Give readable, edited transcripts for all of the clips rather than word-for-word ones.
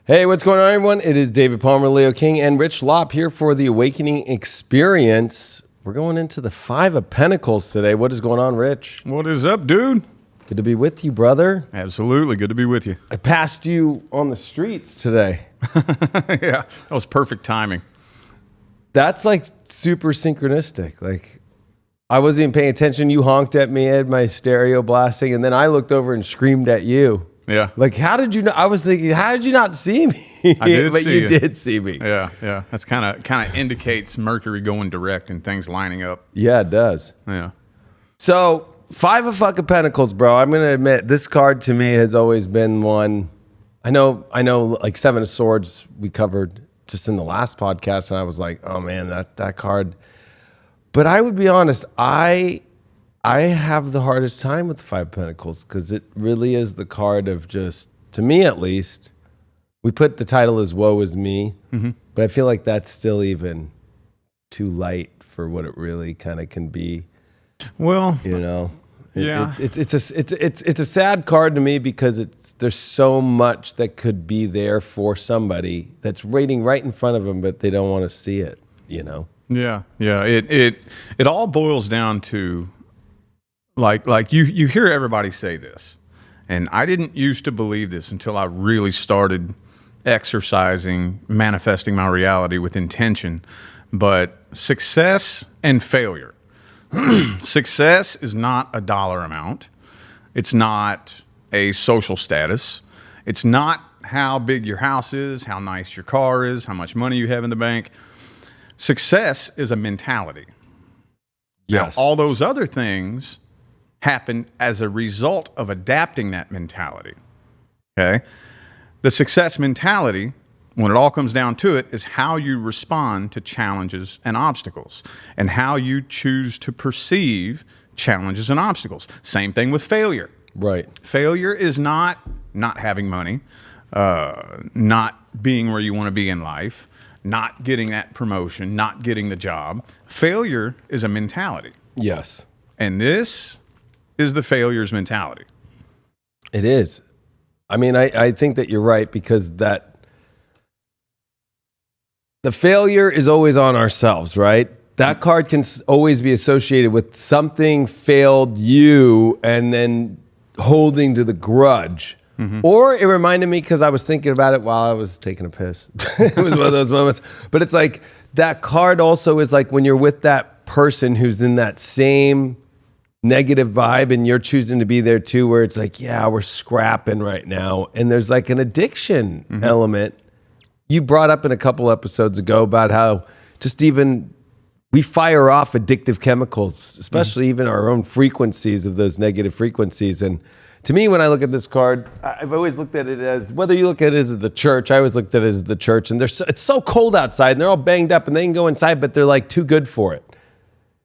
Hey, what's going on, everyone? It is David Palmer, Leo King, and Rich Lopp here for the Awakening Experience. We're going into the Five of Pentacles today. What is going on, Rich? What is up, dude? Good to be with you, brother. Absolutely. Good to be with you. I passed you on the streets today. Yeah, that was perfect timing. That's like super synchronistic. Like, I wasn't even paying attention. You honked at me, I had my stereo blasting, and then I looked over and screamed at you. Yeah. Like, how did you know? I was thinking, how did you not see me? I did but see you did see me. Yeah. That's kind of indicates Mercury going direct and things lining up. Yeah, it does. Yeah. So, Five of fucking Pentacles, bro. I'm gonna admit, this card to me has always been one. I know. Like Seven of Swords, we covered just in the last podcast, and I was like, oh man, that card. But I would be honest, I have the hardest time with the Five of Pentacles because it really is the card of just, to me at least, we put the title as Woe Is Me, but I feel like that's still even too light for what it really kind of can be. Well, You know, Yeah. it's a sad card to me because there's so much that could be there for somebody that's waiting right in front of them, but they don't want to see it. You know. yeah. It all boils down to like you hear everybody say this, and I didn't used to believe this until I really started exercising, manifesting my reality with intention. But success and failure. Success is not a dollar amount. It's not a social status. It's not how big your house is, how nice your car is, how much money you have in the bank. Success is a mentality. Yes. Now, all those other things happen as a result of adapting that mentality. Okay? The success mentality, when it all comes down to it, is how you respond to challenges and obstacles and how you choose to perceive challenges and obstacles. Same thing with failure. Right. Failure is not having money, not being where you want to be in life, not getting that promotion, not getting the job. Failure is a mentality. Yes. And this is the failure's mentality. It is. I mean, I think that you're right because the failure is always on ourselves, right? That card can always be associated with something failed you and then holding to the grudge. Or it reminded me because I was thinking about it while I was taking a piss. It was one of those moments. But it's like that card also is like when you're with that person who's in that same negative vibe and you're choosing to be there too, where it's like, yeah, we're scrapping right now. And there's like an addiction element. You brought up in a couple episodes ago about how just even we fire off addictive chemicals, especially even our own frequencies of those negative frequencies. And to me, when I look at this card, I've always looked at it as, whether you look at it as the church, I always looked at it as the church, and it's so cold outside and they're all banged up and they can go inside, but they're like too good for it.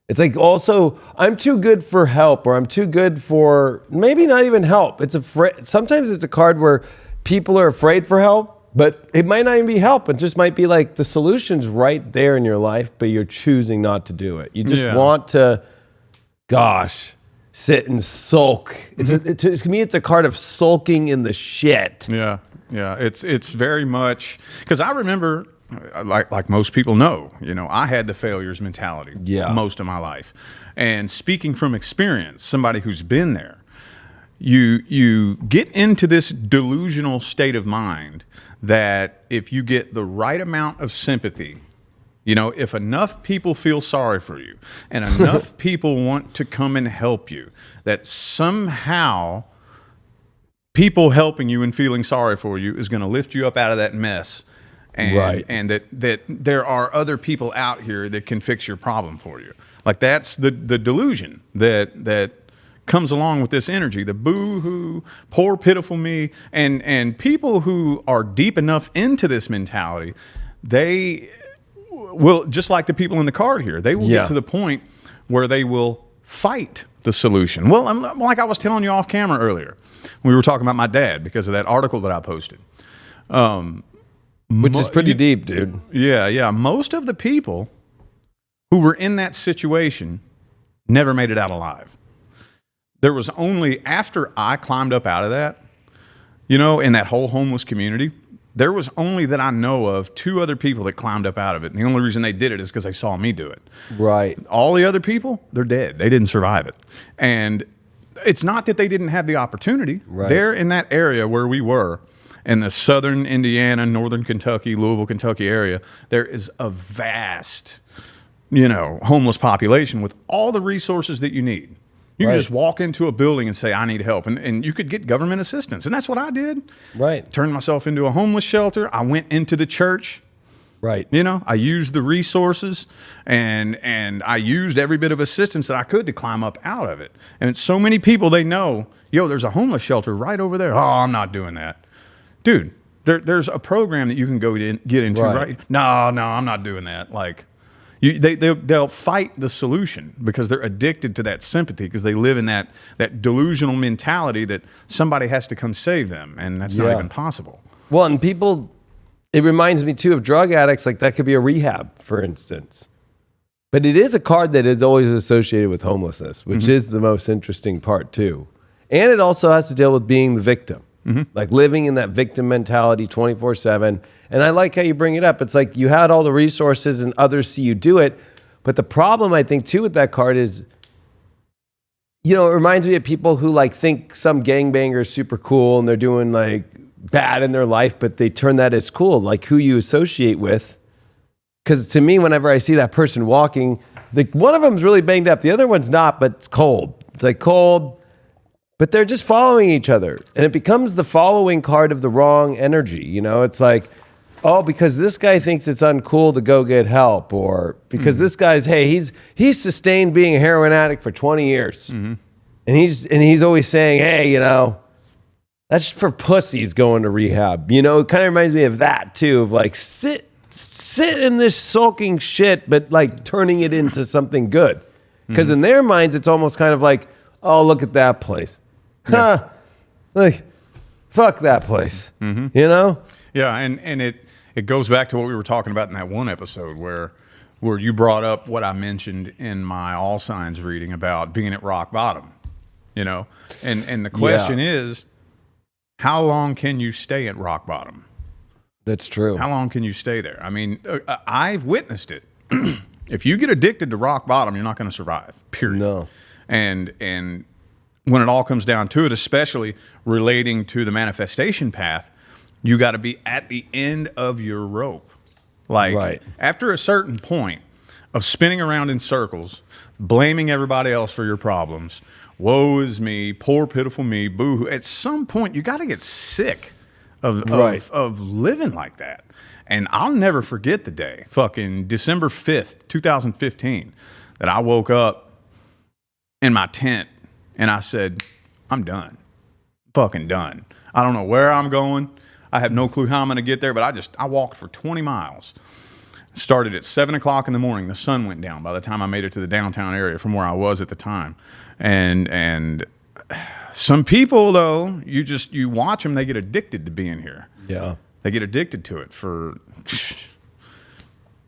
It's like also, I'm too good for help, or I'm too good for maybe not even help. Sometimes it's a card where people are afraid for help, but it might not even be help. It just might be like the solution's right there in your life, but you're choosing not to do it. You just want to, sit and sulk. To me, it's a card of sulking in the shit. Yeah. It's very much, because I remember, like most people know, I had the failures mentality most of my life. And speaking from experience, somebody who's been there, you get into this delusional state of mind that if you get the right amount of sympathy, if enough people feel sorry for you and enough people want to come and help you, that somehow people helping you and feeling sorry for you is going to lift you up out of that mess. And that there are other people out here that can fix your problem for you. Like that's the delusion that comes along with this energy, the boo-hoo, poor pitiful me. And people who are deep enough into this mentality, they will, just like the people in the card here, they will get to the point where they will fight the solution. Well, like I was telling you off camera earlier, we were talking about my dad because of that article that I posted. Which is pretty deep, dude. Yeah. Most of the people who were in that situation never made it out alive. There was only after I climbed up out of that, in that whole homeless community, There was only that I know of 2 other people that climbed up out of it. And the only reason they did it is because they saw me do it. Right. All the other people, they're dead. They didn't survive it. And it's not that they didn't have the opportunity. Right. They're in that area where we were, in the southern Indiana, northern Kentucky, Louisville, Kentucky area. There is a vast, homeless population with all the resources that you need. You can just walk into a building and say, I need help. And you could get government assistance. And that's what I did. Right. Turned myself into a homeless shelter. I went into the church. Right. I used the resources and I used every bit of assistance that I could to climb up out of it. And it's so many people, they know, there's a homeless shelter right over there. Oh, I'm not doing that. Dude, there's a program that you can go get into, right? No, I'm not doing that. Like, they'll fight the solution because they're addicted to that sympathy because they live in that delusional mentality that somebody has to come save them, and that's not even possible. Well, and it reminds me too of drug addicts. Like that could be a rehab, for instance. But it is a card that is always associated with homelessness, which is the most interesting part too. And it also has to deal with being the victim, like living in that victim mentality 24/7. And I like how you bring it up. It's like you had all the resources and others see you do it. But the problem, I think, too, with that card is, it reminds me of people who like think some gangbanger is super cool and they're doing like bad in their life, but they turn that as cool, like who you associate with. Because to me, whenever I see that person walking, one of them's really banged up. The other one's not, but it's cold. It's like cold, but they're just following each other. And it becomes the following card of the wrong energy. It's like, oh, because this guy thinks it's uncool to go get help, or because this guy's, he's sustained being a heroin addict for 20 years. And he's always saying, hey, that's for pussies going to rehab. It kind of reminds me of that too, of like sit in this sulking shit, but like turning it into something good. Because in their minds, it's almost kind of like, oh, look at that place. Yeah. Like, fuck that place. Yeah, and it goes back to what we were talking about in that one episode where you brought up what I mentioned in my all signs reading about being at rock bottom, and the question is, how long can you stay at rock bottom? That's true. How long can you stay there? I mean, I've witnessed it. If you get addicted to rock bottom, you're not going to survive, period. No. And when it all comes down to it, especially relating to the manifestation path, you got to be at the end of your rope. Like after a certain point of spinning around in circles, blaming everybody else for your problems, woe is me, poor pitiful me, boo-hoo. At some point, you got to get sick of living like that. And I'll never forget the day, fucking December 5th, 2015, that I woke up in my tent and I said, I'm done. Fucking done. I don't know where I'm going. I have no clue how I'm going to get there, but I walked for 20 miles. Started at 7 o'clock in the morning. The sun went down by the time I made it to the downtown area from where I was at the time. And some people, though, you watch them, they get addicted to being here. Yeah. They get addicted to it for...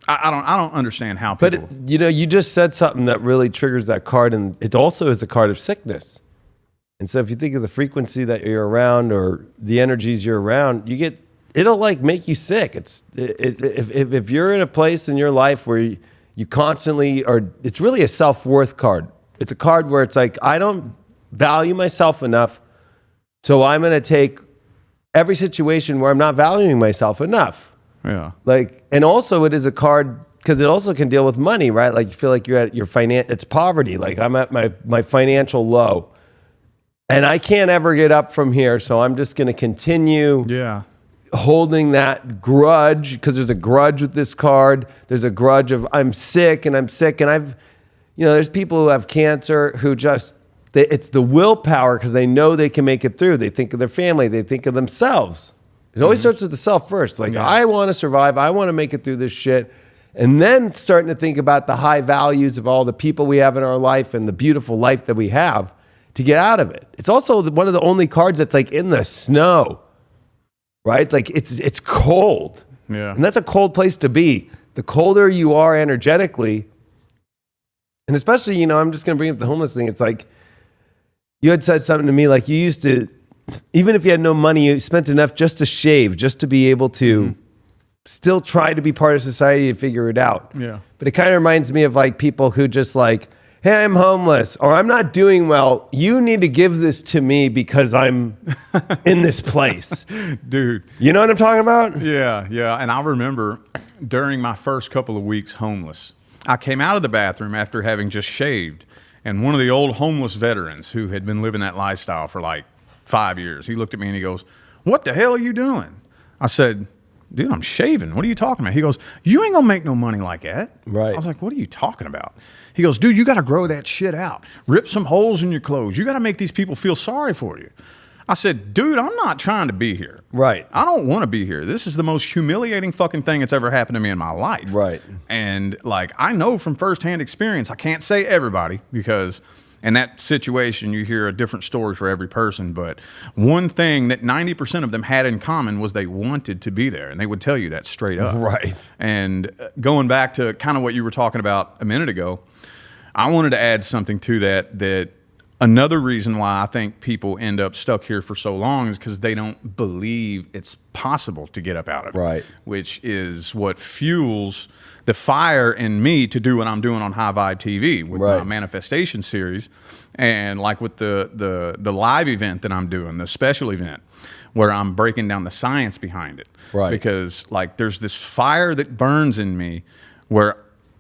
I don't understand how people... But, you just said something that really triggers that card, and it also is a card of sickness. And so if you think of the frequency that you're around or the energies you're around, it'll like make you sick. If you're in a place in your life where you constantly are, it's really a self-worth card. It's a card where it's like, I don't value myself enough, so I'm going to take every situation where I'm not valuing myself enough. Yeah. Like, and also it is a card because it also can deal with money, right? Like you feel like you're at your it's poverty. Like I'm at my financial low. And I can't ever get up from here, so I'm just going to continue holding that grudge, because there's a grudge with this card. There's a grudge of I'm sick, and I've, there's people who have cancer who it's the willpower because they know they can make it through. They think of their family. They think of themselves. It always starts with the self first. Like, I want to survive. I want to make it through this shit. And then starting to think about the high values of all the people we have in our life and the beautiful life that we have to get out of it. It's also one of the only cards that's like in the snow, right? Like it's cold. Yeah. And that's a cold place to be. The colder you are energetically, and especially, I'm just going to bring up the homeless thing. It's like, you had said something to me, like you used to even if you had no money, you spent enough just to shave, just to be able to still try to be part of society and figure it out. Yeah. But it kind of reminds me of like people who just like, hey, I'm homeless or I'm not doing well. You need to give this to me because I'm in this place. Dude. You know what I'm talking about? Yeah, yeah. And I remember during my first couple of weeks homeless, I came out of the bathroom after having just shaved, and one of the old homeless veterans who had been living that lifestyle for like 5 years, he looked at me and he goes, "What the hell are you doing?" I said, "Dude, I'm shaving. What are you talking about?" He goes, "You ain't gonna make no money like that." Right. I was like, "What are you talking about?" He goes, "Dude, you got to grow that shit out. Rip some holes in your clothes. You got to make these people feel sorry for you." I said, "Dude, I'm not trying to be here. Right. I don't want to be here. This is the most humiliating fucking thing that's ever happened to me in my life." Right. And like, I know from firsthand experience, I can't say everybody because in that situation, you hear a different story for every person. But one thing that 90% of them had in common was they wanted to be there. And they would tell you that straight up. Right. And going back to kind of what you were talking about a minute ago, I wanted to add something to that another reason why I think people end up stuck here for so long is because they don't believe it's possible to get up out of it. Right. Which is what fuels the fire in me to do what I'm doing on High Vibe TV with my manifestation series, and like with the live event that I'm doing, the special event, where I'm breaking down the science behind it. Right. Because like there's this fire that burns in me where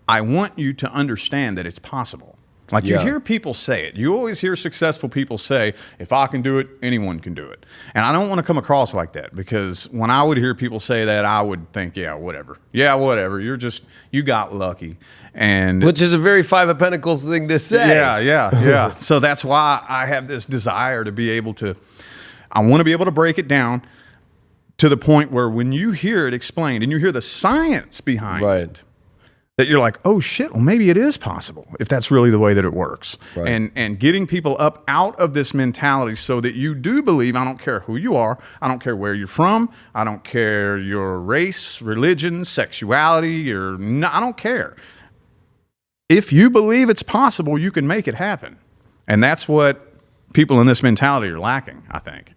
I want you to understand that it's possible. Like you hear people say it. You always hear successful people say, "If I can do it, anyone can do it." And I don't want to come across like that, because when I would hear people say that, I would think, yeah, whatever. Yeah, whatever. You got lucky. And which is a very Five of Pentacles thing to say. Yeah. So that's why I have this desire to be able to, I want to be able to break it down to the point where when you hear it explained and you hear the science behind it, that you're like, oh shit, well maybe it is possible if that's really the way that it works. Right. And getting people up out of this mentality so that you do believe, I don't care who you are, I don't care where you're from, I don't care your race, religion, sexuality, I don't care. If you believe it's possible, you can make it happen. And that's what people in this mentality are lacking, I think.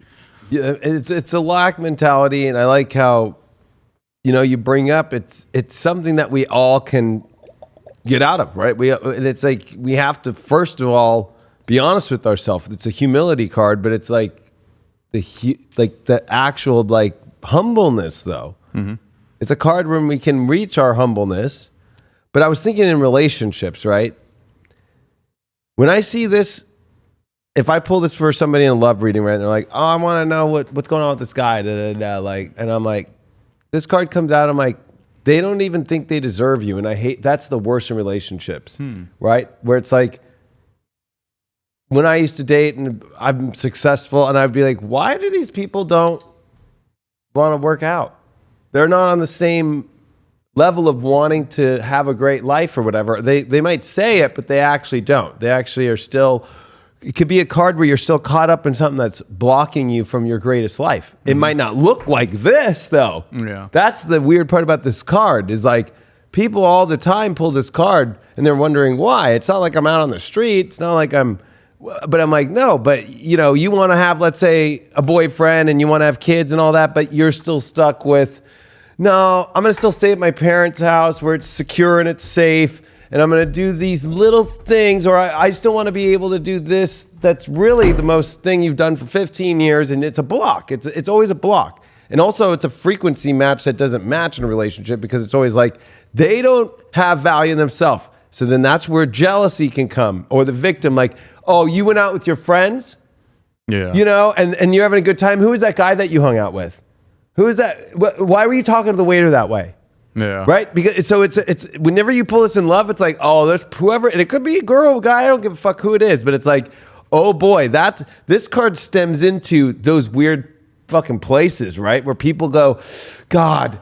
Yeah, it's a lack mentality, and I like how, you know, you bring up it's something that we all can get out of, right? It's like we have to first of all be honest with ourselves. It's a humility card, but it's like the actual like humbleness though. Mm-hmm. It's a card when we can reach our humbleness. But I was thinking in relationships, right? When I see this, if I pull this for somebody in a love reading, right, and they're like, "Oh, I want to know what's going on with this guy," like, and I'm like, this card comes out, I'm like, they don't even think they deserve you. And I hate, that's the worst in relationships, right? Where it's like, when I used to date and I'm successful and I'd be like, why do these people don't want to work out? They're not on the same level of wanting to have a great life or whatever. They might say it, but they actually don't. They actually are still, it could be a card where you're still caught up in something that's blocking you from your greatest life. It might not look like this though. Yeah. That's the weird part about this card is like people all the time pull this card and they're wondering why. It's not like I'm out on the street. It's not like but I'm like, no, but you know, you want to have, let's say, a boyfriend and you want to have kids and all that, but you're still stuck with, no, I'm going to still stay at my parents' house where it's secure and it's safe. And I'm going to do these little things, or I still want to be able to do this. That's really the most thing you've done for 15 years. And it's a block. It's always a block. And also it's a frequency match that doesn't match in a relationship because it's always like, they don't have value in themselves. So then that's where jealousy can come, or the victim, like, oh, you went out with your friends, you know, and you're having a good time. Who is that guy that you hung out with? Who is that? Why were you talking to the waiter that way? Yeah. Right? Because it's whenever you pull this in love, it's like, oh, there's whoever, and it could be a girl, guy, I don't give a fuck who it is, but it's like, oh boy, this card stems into those weird fucking places, right? Where people go, God,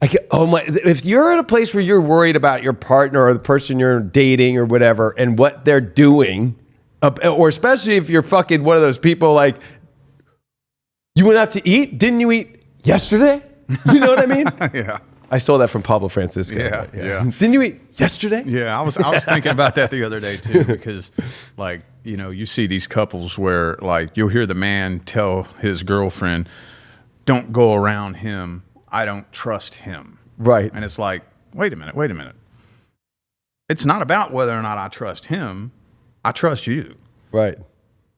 if you're in a place where you're worried about your partner or the person you're dating or whatever and what they're doing, or especially if you're fucking one of those people like, you went out to eat? Didn't you eat yesterday? You know what I mean? Yeah. I stole that from Pablo Francisco. Yeah, yeah. Didn't you eat yesterday? Yeah, I was thinking about that the other day too, because like, you know, you see these couples where like you'll hear the man tell his girlfriend, "Don't go around him. I don't trust him." Right. And it's like, wait a minute. It's not about whether or not I trust him. I trust you. Right.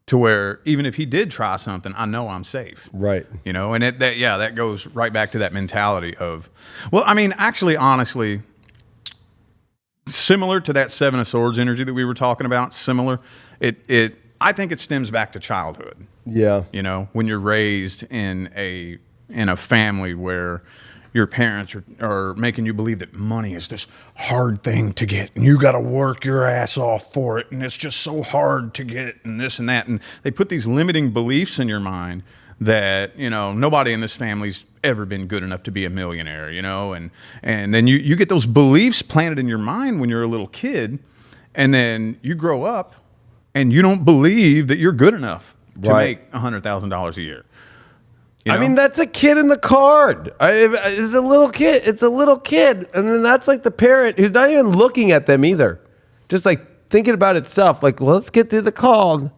To where even if he did try something, I know I'm safe. Right. You know, and that goes right back to that mentality of, well, I mean, actually, honestly, similar to that Seven of Swords energy that we were talking about, I think it stems back to childhood. Yeah. You know, when you're raised in a family where your parents are making you believe that money is this hard thing to get and you got to work your ass off for it and it's just so hard to get and this and that. And they put these limiting beliefs in your mind that, you know, nobody in this family's ever been good enough to be a millionaire, you know, and then you get those beliefs planted in your mind when you're a little kid, and then you grow up and you don't believe that you're good enough to make $100,000 a year. You know? I mean, that's a kid in the card. It's a little kid. It's a little kid. And then that's like the parent who's not even looking at them either. Just like thinking about itself. Like, well, let's get through the call.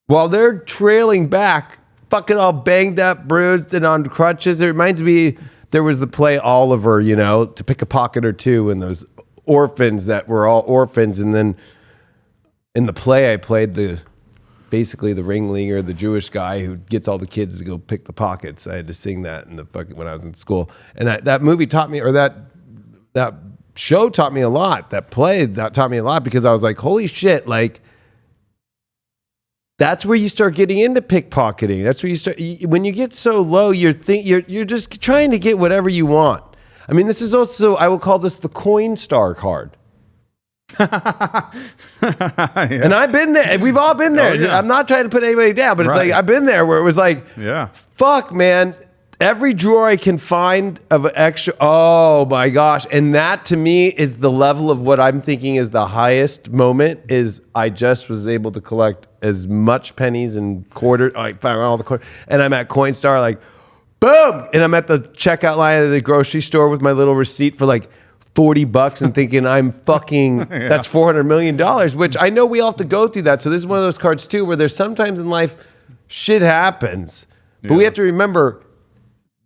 While they're trailing back, fucking all banged up, bruised, and on crutches. It reminds me, there was the play Oliver, you know, To Pick a Pocket or Two, and those orphans that were all orphans. And then in the play, I played basically the ringleader, the Jewish guy who gets all the kids to go pick the pockets. I had to sing that when I was in school. And that movie taught me, or that show taught me a lot. That play that taught me a lot, because I was like, holy shit, like that's where you start getting into pickpocketing. That's where you start, when you get so low, you're just trying to get whatever you want. I mean, this is also, I will call this the coin star card. Yeah. And I've been there. We've all been there. Oh, yeah. I'm not trying to put anybody down, but it's like I've been there where it was like, fuck, man. Every drawer I can find of extra. Oh my gosh! And that to me is the level of what I'm thinking is the highest moment. Is I just was able to collect as much pennies and quarters. I found all the quarters, and I'm at Coinstar, like, boom, and I'm at the checkout line of the grocery store with my little receipt for like $40 and thinking I'm fucking, that's $400 million, which I know we all have to go through that. So this is one of those cards too, where there's sometimes in life shit happens, but we have to remember,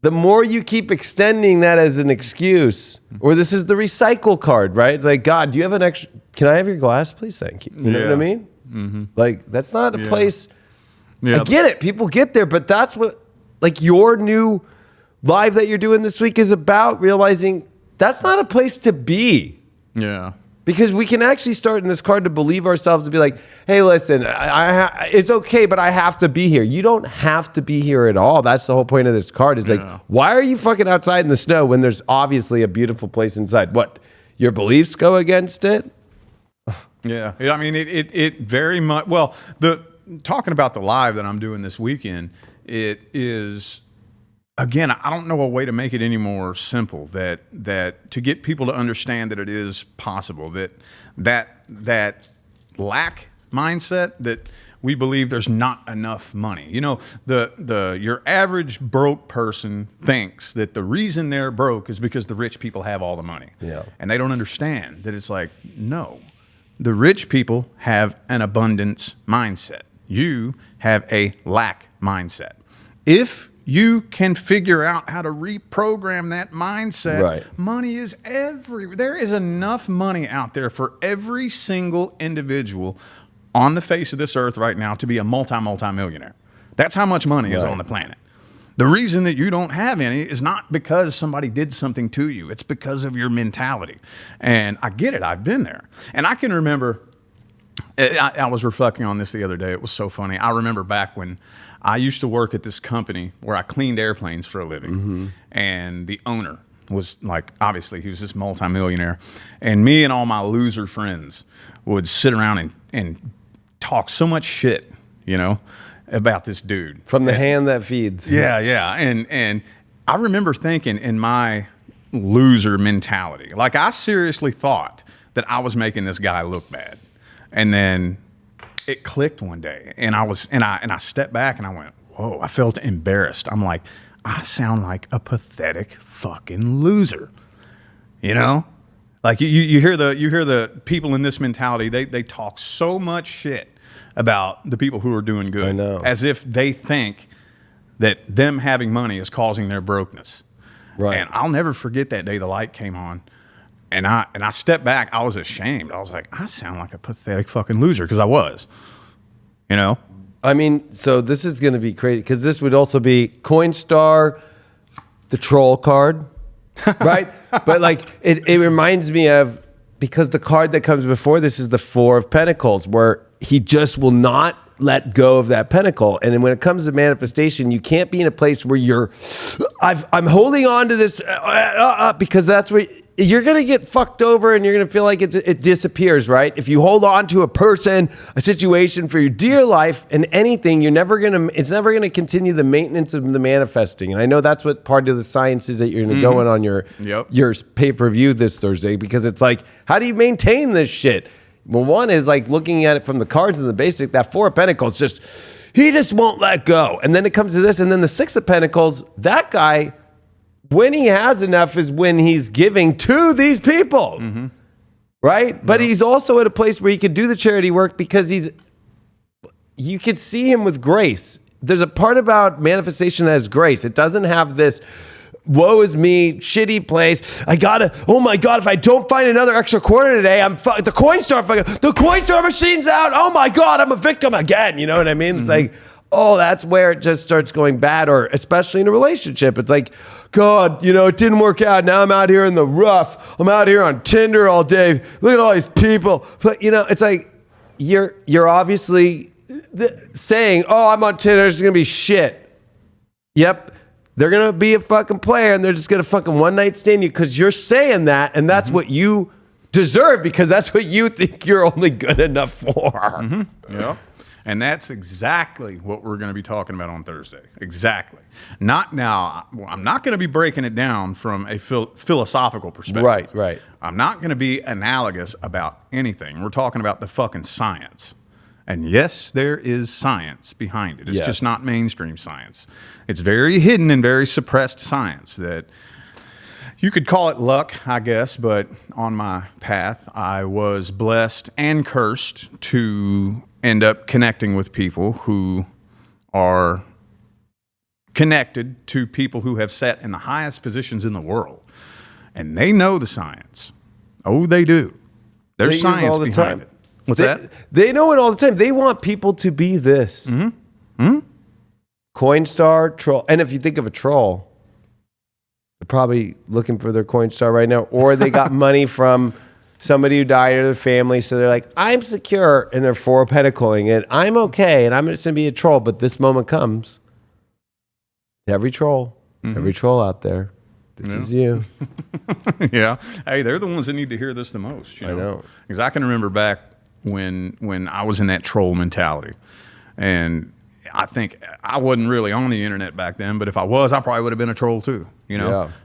the more you keep extending that as an excuse, or this is the recycle card, right? It's like, God, do you have an extra, can I have your glass, please? Thank you. You know what I mean? Mm-hmm. Like, that's not a place, I get it. People get there, but that's what, like, your new live that you're doing this week is about, realizing that's not a place to be. Yeah. Because we can actually start in this card to believe ourselves, to be like, hey, listen, it's okay, but I have to be here. You don't have to be here at all. That's the whole point of this card. Is like, why are you fucking outside in the snow when there's obviously a beautiful place inside? What, your beliefs go against it? Yeah. I mean, it very much, well, talking about the live that I'm doing this weekend, it is, again, I don't know a way to make it any more simple, that to get people to understand that it is possible, that lack mindset, that we believe there's not enough money. You know, your average broke person thinks that the reason they're broke is because the rich people have all the money. Yeah. And they don't understand that it's like, no, the rich people have an abundance mindset. You have a lack mindset. If you can figure out how to reprogram that mindset, money is everywhere. There is enough money out there for every single individual on the face of this earth right now to be a multi-millionaire. That's how much money is on the planet. The reason that you don't have any is not because somebody did something to you. It's because of your mentality. And I get it. I've been there. And I can remember, I was reflecting on this the other day. It was so funny. I remember back when I used to work at this company where I cleaned airplanes for a living. And the owner was like, obviously he was this multimillionaire. And me and all my loser friends would sit around and talk so much shit, you know, about this dude. From the hand that feeds. Yeah, yeah. And I remember thinking in my loser mentality, like I seriously thought that I was making this guy look bad. And then it clicked one day, and I stepped back and I went, whoa, I felt embarrassed. I'm like, I sound like a pathetic fucking loser. You know, like you hear the people in this mentality. They talk so much shit about the people who are doing good. I know. As if they think that them having money is causing their brokenness. Right. And I'll never forget that day the light came on. And I stepped back. I was ashamed. I was like, I sound like a pathetic fucking loser, because I was. You know? I mean, so this is going to be crazy, because this would also be Coinstar, the troll card, right? But like, it reminds me of, because the card that comes before this is the Four of Pentacles, where he just will not let go of that pentacle. And then when it comes to manifestation, you can't be in a place where I'm holding on to this because that's where you're going to get fucked over, and you're going to feel like it disappears, right? If you hold on to a person, a situation for your dear life and anything, it's never going to continue the maintenance of the manifesting. And I know that's what part of the science is that you're going to go in on your pay-per-view this Thursday, because it's like, how do you maintain this shit? Well, one is like looking at it from the cards and the basic, that Four of Pentacles, he just won't let go. And then it comes to this, and then the Six of Pentacles, that guy, when he has enough is when he's giving to these people, right? But he's also at a place where he can do the charity work, because you could see him with grace. There's a part about manifestation that has grace. It doesn't have this, woe is me, shitty place. Oh my God, if I don't find another extra quarter today, the Coinstar machine's out. Oh my God, I'm a victim again. You know what I mean? It's like, oh, that's where it just starts going bad, or especially in a relationship. It's like, God, it didn't work out. Now I'm out here in the rough. I'm out here on Tinder all day. Look at all these people. But, it's like, you're obviously saying, oh, I'm on Tinder, it's going to be shit. Yep. They're going to be a fucking player, and they're just going to fucking one night stand you because you're saying that, and that's what you deserve, because that's what you think you're only good enough for. Yeah. And that's exactly what we're going to be talking about on Thursday. Exactly. Not now. I'm not going to be breaking it down from a philosophical perspective. Right. I'm not going to be analogous about anything. We're talking about the fucking science. And yes, there is science behind it. It's just not mainstream science. It's very hidden and very suppressed science that you could call it luck, I guess, but on my path, I was blessed and cursed to end up connecting with people who are connected to people who have sat in the highest positions in the world. And they know the science. Oh, they do. There's science behind it. What's that? They know it all the time. They want people to be this. Coinstar, troll. And if you think of a troll, they're probably looking for their Coinstar right now, or they got money from somebody who died or their family, so they're like, I'm secure, and they're Four of Pentacling it. I'm okay, and I'm just going to be a troll. But this moment comes. Every troll out there, this is you. Yeah. Hey, they're the ones that need to hear this the most. I know. Because I can remember back when I was in that troll mentality, and I think I wasn't really on the internet back then, but if I was, I probably would have been a troll too.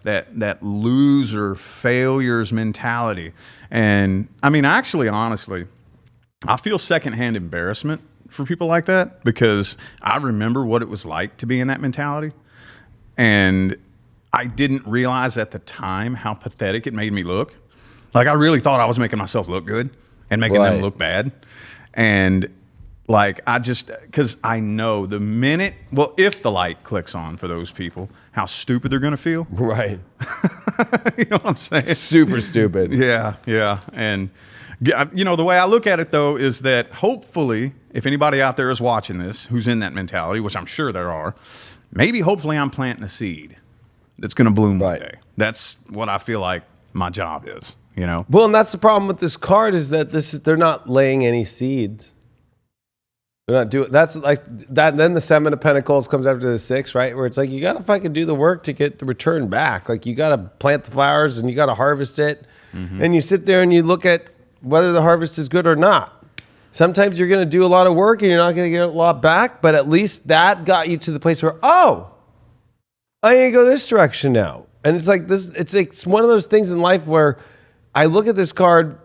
That loser failures mentality. And I mean, actually, honestly, I feel secondhand embarrassment for people like that, because I remember what it was like to be in that mentality. And I didn't realize at the time how pathetic it made me look. Like, I really thought I was making myself look good and making them look bad. And like, because I know the minute, if the light clicks on for those people, how stupid they're going to feel. Right. You know what I'm saying? Super stupid. Yeah. And, the way I look at it, though, is that hopefully, if anybody out there is watching this who's in that mentality, which I'm sure there are, hopefully I'm planting a seed that's going to bloom one day. That's what I feel like my job is, Well, and that's the problem with this card, is that they're not laying any seeds. They're not doing, that's like that. Then the Seven of Pentacles comes after the Six, right? Where it's like, you got to fucking do the work to get the return back. Like, you got to plant the flowers and you got to harvest it. And you sit there and you look at whether the harvest is good or not. Sometimes you're going to do a lot of work and you're not going to get a lot back, but at least that got you to the place where, oh, I need to go this direction now. And it's like this, it's one of those things in life where I look at this card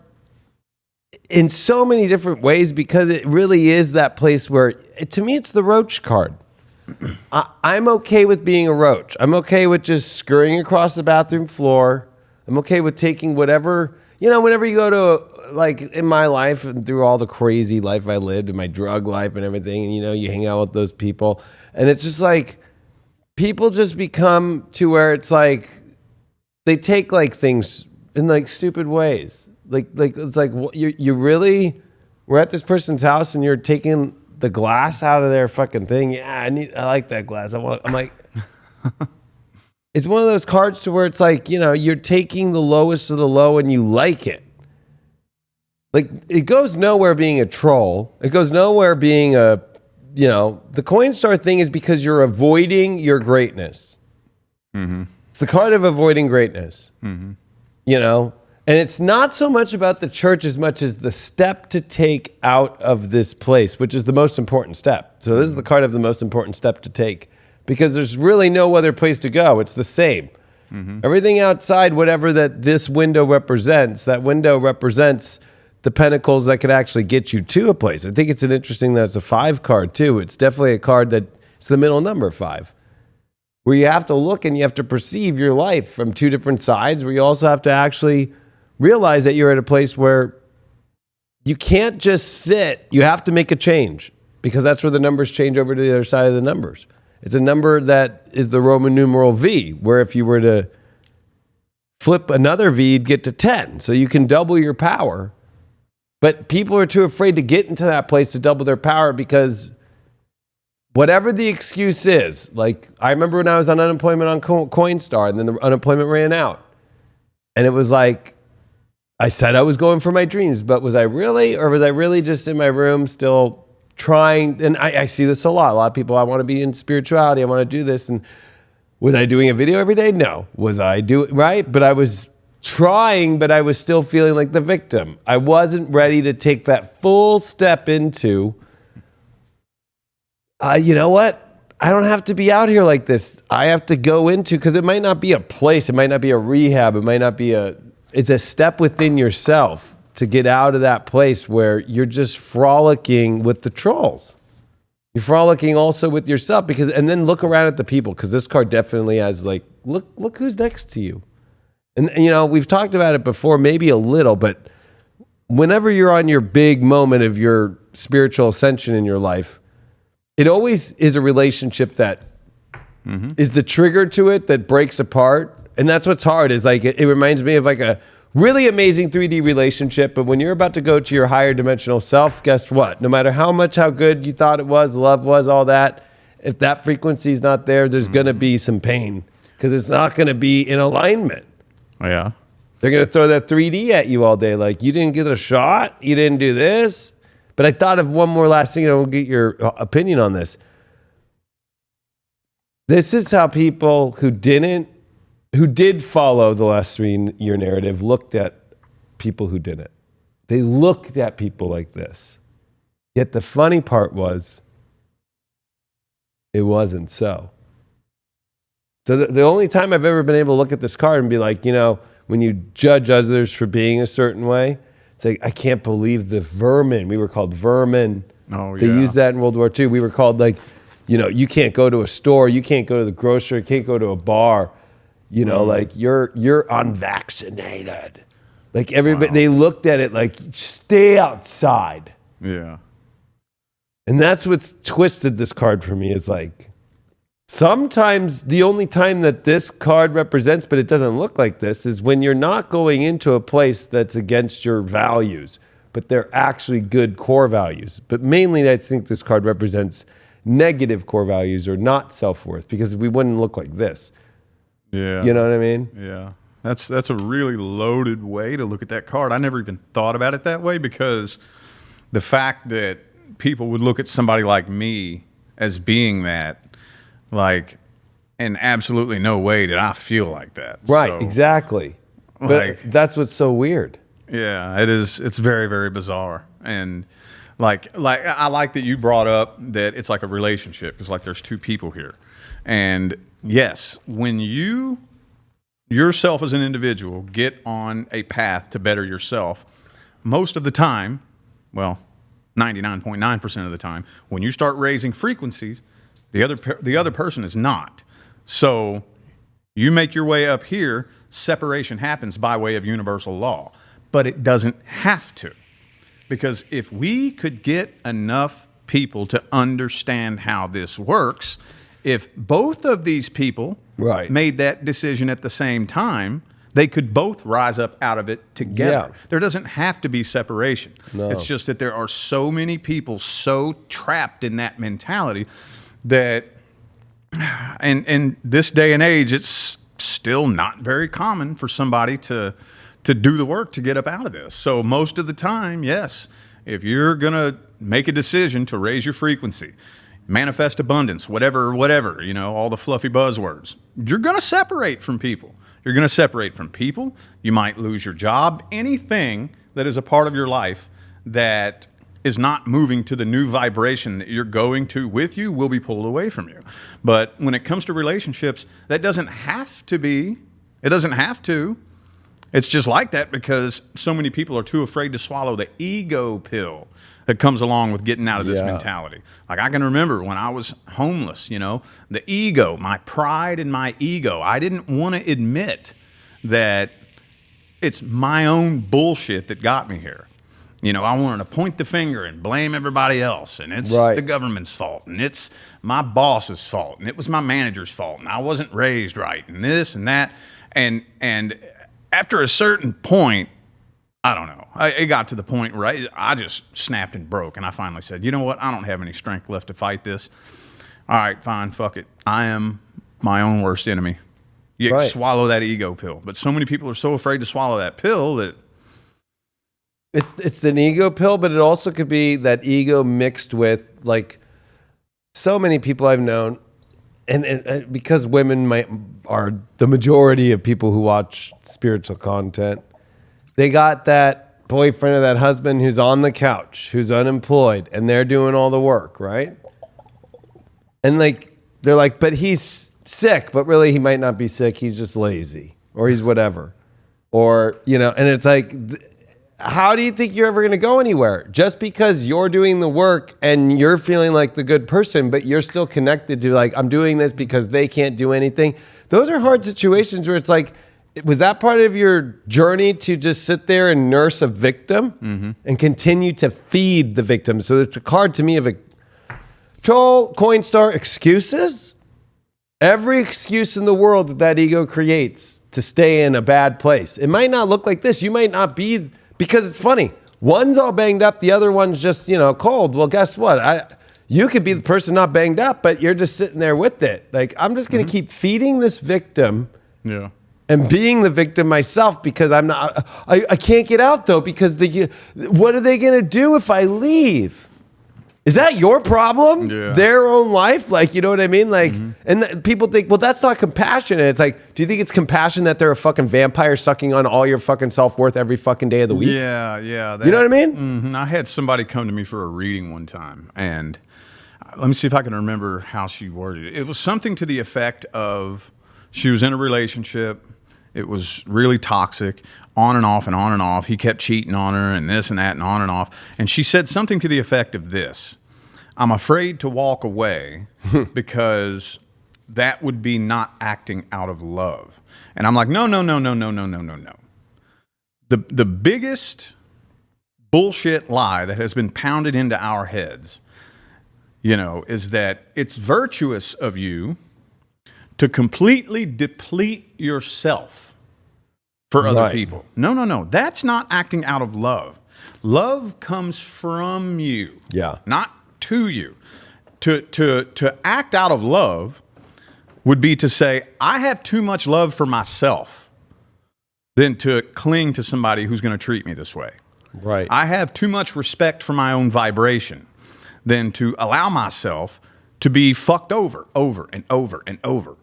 in so many different ways, because it really is that place where, to me, it's the roach card. I'm okay with being a roach. I'm okay with just scurrying across the bathroom floor. I'm okay with taking whatever, you know, whenever you go to, like in my life and through all the crazy life I lived and my drug life and everything, and, you know, you hang out with those people and it's just like, people just become to where it's like, they take like things in like stupid ways. Like it's like, you really, we're at this person's house and you're taking the glass out of their fucking thing. Yeah, I like that glass. I'm like, it's one of those cards to where it's like, you know, you're taking the lowest of the low and you like it. Like, it goes nowhere being a troll. It goes nowhere being a, you know, the Coinstar thing is because you're avoiding your greatness. Mm-hmm. It's the card of avoiding greatness, you know? And it's not so much about the church as much as the step to take out of this place, which is the most important step. So this is the card of the most important step to take because there's really no other place to go. It's the same. Everything outside, whatever that this window represents, that window represents the pentacles that could actually get you to a place. I think it's an interesting that it's a 5 card too. It's definitely a card that it's the middle number 5. Where you have to look and you have to perceive your life from 2 different sides, where you also have to actually realize that you're at a place where you can't just sit, you have to make a change because that's where the numbers change over to the other side of the numbers. It's a number that is the Roman numeral V, where if you were to flip another V, you'd get to 10. So you can double your power. But people are too afraid to get into that place to double their power because whatever the excuse is, like I remember when I was on unemployment on Coinstar and then the unemployment ran out. And it was like, I said I was going for my dreams, but was I really? Or was I really just in my room still trying? And I see this a lot. A lot of people, I want to be in spirituality. I want to do this. And was I doing a video every day? No. Was I doing, right? But I was trying, but I was still feeling like the victim. I wasn't ready to take that full step into, you know what? I don't have to be out here like this. I have to go into, because it might not be a place. It might not be a rehab. It might not be it's a step within yourself to get out of that place where you're just frolicking with the trolls. You're frolicking also with yourself and then look around at the people, because this card definitely has like, look who's next to you. And you know, we've talked about it before, maybe a little, but whenever you're on your big moment of your spiritual ascension in your life, it always is a relationship that is the trigger to it that breaks apart. And that's what's hard is like, it reminds me of like a really amazing 3D relationship. But when you're about to go to your higher dimensional self, guess what? No matter how good you thought it was, love was, all that, if that frequency is not there, there's going to be some pain because it's not going to be in alignment. Yeah. They're going to throw that 3D at you all day. Like, you didn't get a shot. You didn't do this. But I thought of one more last thing, and we'll get your opinion on this. This is how people who did follow the last 3-year narrative looked at people who didn't. They looked at people like this. Yet the funny part was, it wasn't so. So the only time I've ever been able to look at this card and be like, you know, when you judge others for being a certain way, it's like, I can't believe the vermin. We were called vermin. Oh, They yeah. used that in World War II. We were called like, you know, you can't go to a store, you can't go to the grocery, you can't go to a bar. You know, like you're unvaccinated. Like everybody, they looked at it like, stay outside. Yeah. And that's what's twisted this card for me is like, sometimes the only time that this card represents, but it doesn't look like this, is when you're not going into a place that's against your values, but they're actually good core values. But mainly I think this card represents negative core values or not self-worth, because we wouldn't look like this. Yeah. You know what I mean? Yeah. That's a really loaded way to look at that card. I never even thought about it that way, because the fact that people would look at somebody like me as being that, like, in absolutely no way did I feel like that. Right, So, exactly. But that's what's so weird. Yeah, it is. It's very, very bizarre. And like I like that you brought up that it's like a relationship. It's like there's 2 people here. And yes, when you yourself as an individual get on a path to better yourself, most of the time, well, 99.9% of the time, when you start raising frequencies, the other person is not. So you make your way up here, separation happens by way of universal law, but it doesn't have to. Because if we could get enough people to understand how this works, if both of these people made that decision at the same time, they could both rise up out of it together. Yeah. There doesn't have to be separation. No. It's just that there are so many people so trapped in that mentality that, and in this day and age, it's still not very common for somebody to do the work to get up out of this. So most of the time, yes, if you're going to make a decision to raise your frequency, manifest abundance, whatever, you know, all the fluffy buzzwords, you're going to separate from people. You're going to separate from people. You might lose your job. Anything that is a part of your life that is not moving to the new vibration that you're going to with you will be pulled away from you. But when it comes to relationships, that doesn't have to be. It doesn't have to. It's just like that because so many people are too afraid to swallow the ego pill that comes along with getting out of this mentality. Like I can remember when I was homeless, you know, the ego, my pride and my ego. I didn't want to admit that it's my own bullshit that got me here. You know, I wanted to point the finger and blame everybody else, and it's the government's fault, and it's my boss's fault, and it was my manager's fault, and I wasn't raised right, and this and that. And after a certain point, I don't know. It got to the point where I just snapped and broke, and I finally said, you know what? I don't have any strength left to fight this. All right, fine, fuck it. I am my own worst enemy. You swallow that ego pill. But so many people are so afraid to swallow that pill that... It's an ego pill, but it also could be that ego mixed with, like, so many people I've known, and because women are the majority of people who watch spiritual content, they got that boyfriend or that husband who's on the couch, who's unemployed, and they're doing all the work, right? And like they're like, but he's sick, but really he might not be sick. He's just lazy, or he's whatever, or you know. And it's like, how do you think you're ever going to go anywhere? Just because you're doing the work and you're feeling like the good person, but you're still connected to like, I'm doing this because they can't do anything. Those are hard situations where it's like, was that part of your journey to just sit there and nurse a victim and continue to feed the victim? So it's a card to me of a troll, coin star, excuses. Every excuse in the world that ego creates to stay in a bad place. It might not look like this. You might not be, because it's funny. One's all banged up. The other one's just, you know, cold. Well, guess what? You could be the person not banged up, but you're just sitting there with it. Like, I'm just going to keep feeding this victim. Yeah. And being the victim myself because I'm not, I can't get out though because what are they going to do if I leave? Is that your problem? Yeah. Their own life? Like, you know what I mean? Like, and people think, well, that's not compassion. And it's like, do you think it's compassion that they're a fucking vampire sucking on all your fucking self-worth every fucking day of the week? Yeah. You know what I mean? I had somebody come to me for a reading one time, and let me see if I can remember how she worded it. It was something to the effect of, she was in a relationship. It was really toxic, on and off and on and off. He kept cheating on her and this and that and on and off. And she said something to the effect of this: I'm afraid to walk away because that would be not acting out of love. And I'm like, no. The biggest bullshit lie that has been pounded into our heads, you know, is that it's virtuous of you to completely deplete yourself for other people. No. That's not acting out of love. Love comes from you, not to you. To act out of love would be to say, I have too much love for myself than to cling to somebody who's going to treat me this way. Right. I have too much respect for my own vibration than to allow myself to be fucked over and over and over.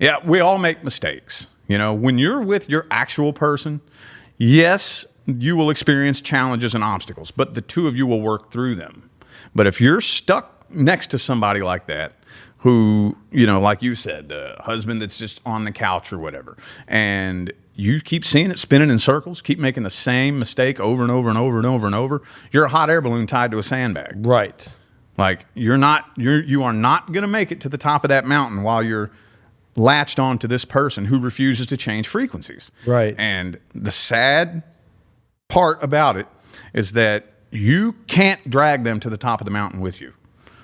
Yeah, we all make mistakes. You know, when you're with your actual person, yes, you will experience challenges and obstacles, but the two of you will work through them. But if you're stuck next to somebody like that, who, you know, like you said, the husband that's just on the couch or whatever, and you keep seeing it spinning in circles, keep making the same mistake over and over and over and over and over, you're a hot air balloon tied to a sandbag. Right. Like you are not going to make it to the top of that mountain while you're latched on to this person who refuses to change frequencies. Right. And the sad part about it is that you can't drag them to the top of the mountain with you.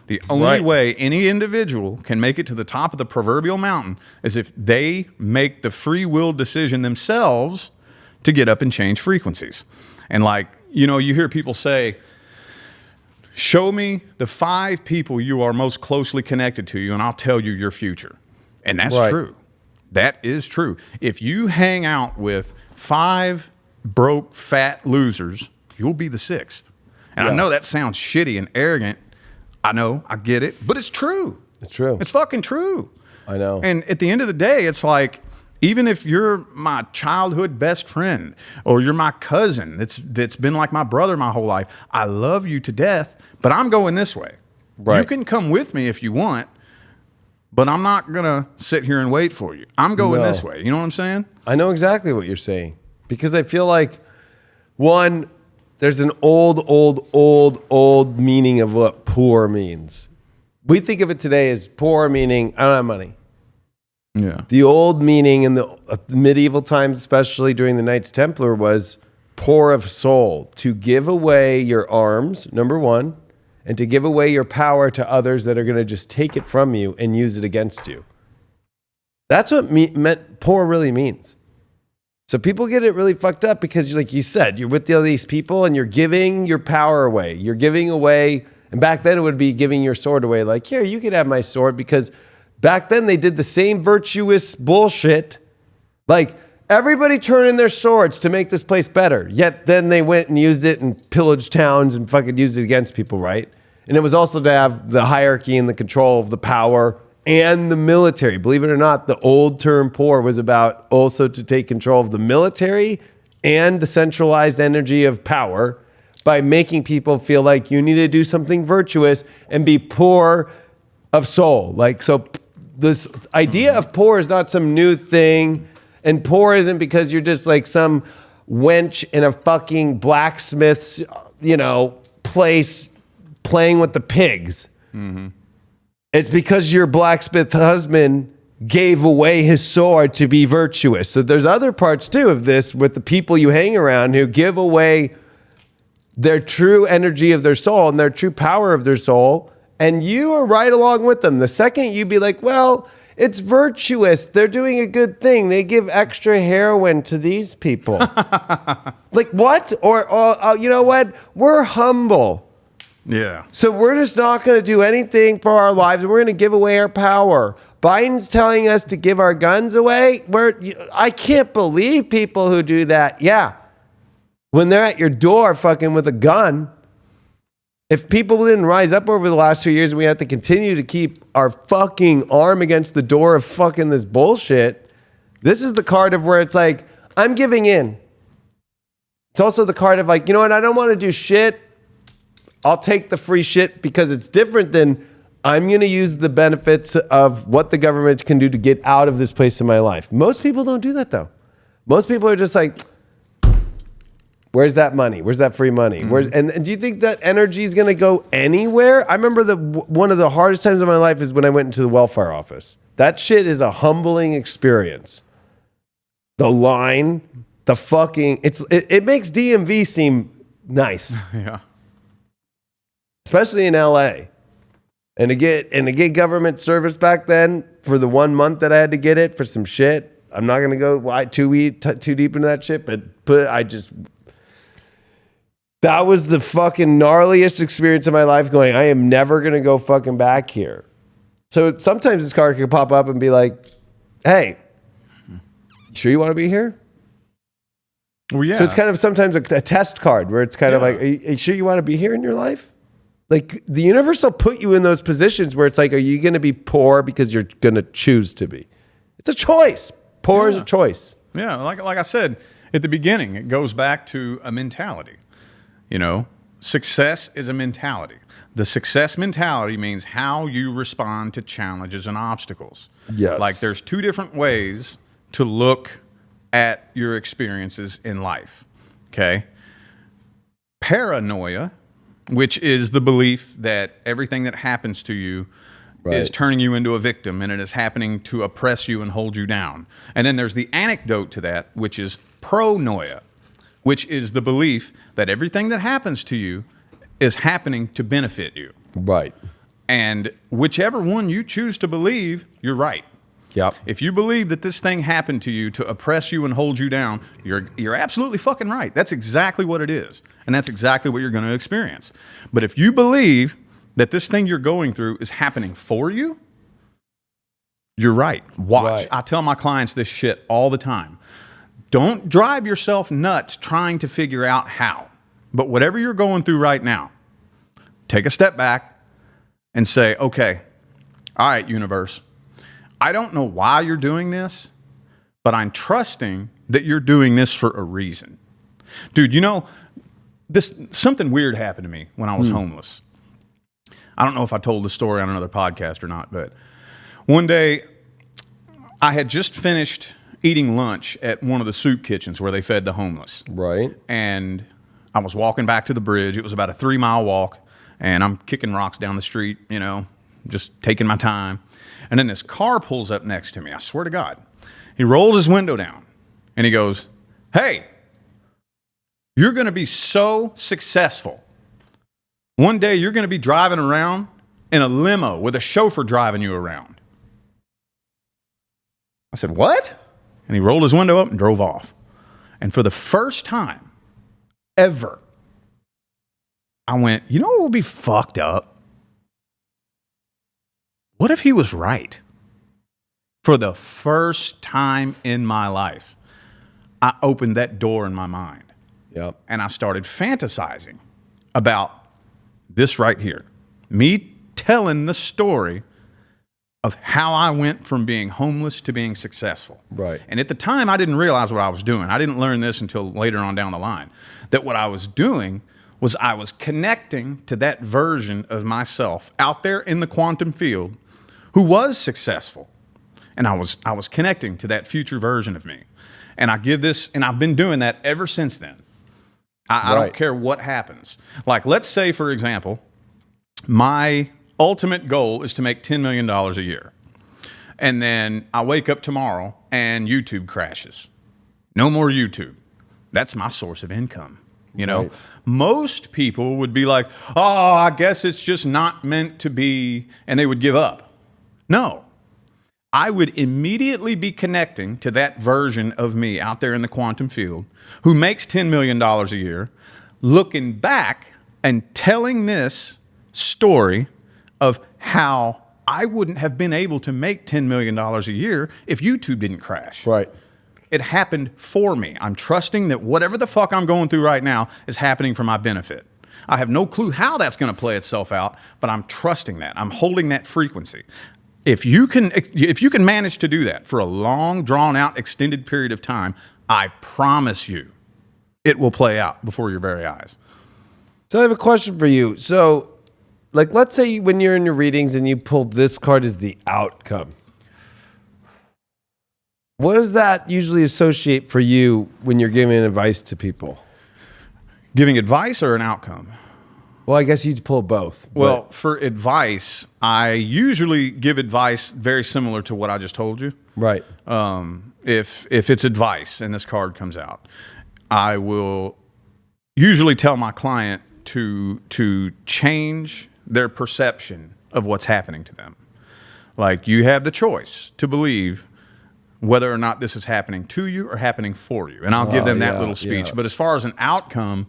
The only way any individual can make it to the top of the proverbial mountain is if they make the free will decision themselves to get up and change frequencies. And like, you know, you hear people say, show me the 5 people you are most closely connected to you and I'll tell you your future. And that's true. That is true. If you hang out with 5 broke, fat losers, you'll be the 6th. And I know that sounds shitty and arrogant. I know, I get it, but it's true. It's true. It's fucking true. I know. And at the end of the day, it's like, even if you're my childhood best friend or you're my cousin that's been like my brother my whole life, I love you to death, but I'm going this way. Right. You can come with me if you want, but I'm not going to sit here and wait for you. I'm going this way. You know what I'm saying? I know exactly what you're saying because I feel like, one, there's an old meaning of what poor means. We think of it today as poor meaning, I don't have money. Yeah. The old meaning in the medieval times, especially during the Knights Templar, was poor of soul, to give away your arms, number one, and to give away your power to others that are going to just take it from you and use it against you. That's what meant poor really means. So people get it really fucked up because, like you said, you're with all these people and you're giving your power away. You're giving away, and back then it would be giving your sword away. Like, here, you can have my sword, because back then they did the same virtuous bullshit. Like, everybody turned in their swords to make this place better. Yet then they went and used it and pillaged towns and fucking used it against people, right? And it was also to have the hierarchy and the control of the power and the military. Believe it or not, the old term poor was about also to take control of the military and the centralized energy of power by making people feel like you need to do something virtuous and be poor of soul. Like, so this idea of poor is not some new thing, and poor isn't because you're just like some wench in a fucking blacksmith's, place playing with the pigs. Mm-hmm. It's because your blacksmith husband gave away his sword to be virtuous. So there's other parts too of this with the people you hang around who give away their true energy of their soul and their true power of their soul. And you are right along with them. The second you be like, well, it's virtuous. They're doing a good thing. They give extra heroin to these people. Like what? Or you know what? We're humble. Yeah. So we're just not going to do anything for our lives. We're going to give away our power. Biden's telling us to give our guns away. I can't believe people who do that. Yeah. When they're at your door fucking with a gun. If people didn't rise up over the last 2 years and we have to continue to keep our fucking arm against the door of fucking this bullshit, this is the card of where it's like, I'm giving in. It's also the card of like, you know what? I don't want to do shit. I'll take the free shit because it's different than I'm going to use the benefits of what the government can do to get out of this place in my life. Most people don't do that though. Most people are just like, where's that money? Where's that free money? Mm-hmm. And do you think that energy is going to go anywhere? I remember one of the hardest times of my life is when I went into the welfare office. That shit is a humbling experience. The line, the fucking, it makes DMV seem nice. Yeah. Especially in LA. And to get government service back then for the 1 month that I had to get it for some shit. I'm not going to go too deep into that shit, but that was the fucking gnarliest experience of my life going, I am never going to go fucking back here. So sometimes this card could pop up and be like, hey, sure you want to be here? Well, yeah. So it's kind of sometimes a test card where it's kind of like, are you sure you want to be here in your life? Like the universe will put you in those positions where it's like, are you going to be poor because you're going to choose to be? It's a choice. Poor is a choice. Yeah. Like I said at the beginning, it goes back to a mentality. Success is a mentality. The success mentality means how you respond to challenges and obstacles. Yes. Like there's 2 different ways to look at your experiences in life. Okay. Paranoia, which is the belief that everything that happens to you is turning you into a victim, and it is happening to oppress you and hold you down. And then there's the antidote to that, which is pro-noia, which is the belief that everything that happens to you is happening to benefit you. Right. And whichever one you choose to believe, you're right. Yep. If you believe that this thing happened to you to oppress you and hold you down, you're absolutely fucking right. That's exactly what it is. And that's exactly what you're going to experience. But if you believe that this thing you're going through is happening for you, you're right. Watch. Right. I tell my clients this shit all the time. Don't drive yourself nuts trying to figure out how. But whatever you're going through right now, take a step back and say, okay, all right, universe, I don't know why you're doing this, but I'm trusting that you're doing this for a reason. Dude, you know, something weird happened to me when I was homeless. I don't know if I told the story on another podcast or not, but one day I had just finished eating lunch at one of the soup kitchens where they fed the homeless. Right. And I was walking back to the bridge. It was about a 3-mile walk, and I'm kicking rocks down the street, you know, just taking my time. And then this car pulls up next to me. I swear to God. He rolls his window down and he goes, "Hey, you're going to be so successful. One day you're going to be driving around in a limo with a chauffeur driving you around." I said, "What?" And he rolled his window up and drove off. And for the first time ever, I went, you know what would be fucked up? What if he was right? For the first time in my life, I opened that door in my mind. Yep. And I started fantasizing about this right here. Me telling the story of how I went from being homeless to being successful. Right. And at the time, I didn't realize what I was doing. I didn't learn this until later on down the line. That what I was doing was I was connecting to that version of myself out there in the quantum field who was successful. And I was connecting to that future version of me. And I give this, and I've been doing that ever since then. I don't care what happens. Like, let's say, for example, my ultimate goal is to make $10 million a year. And then I wake up tomorrow and YouTube crashes. No more YouTube. That's my source of income. You know, Right. Most people would be like, oh, I guess it's just not meant to be, and they would give up. No, I would immediately be connecting to that version of me out there in the quantum field who makes $10 million a year, looking back and telling this story of how I wouldn't have been able to make $10 million a year if YouTube didn't crash. Right. It happened for me. I'm trusting that whatever the fuck I'm going through right now is happening for my benefit. I have no clue how that's going to play itself out, but I'm trusting that. I'm holding that frequency. If you can manage to do that for a long, drawn-out, extended period of time, I promise you it will play out before your very eyes. So I have a question for you. So, like, let's say when you're in your readings and you pulled this card as the outcome. What does that usually associate for you when you're giving advice to people? Giving advice or an outcome? Well, I guess you'd pull both. Well, for advice, I usually give advice very similar to what I just told you. Right. If it's advice and this card comes out, I will usually tell my client to change their perception of what's happening to them. Like, you have the choice to believe whether or not this is happening to you or happening for you. And I'll give them that little speech. Yeah. But as far as an outcome,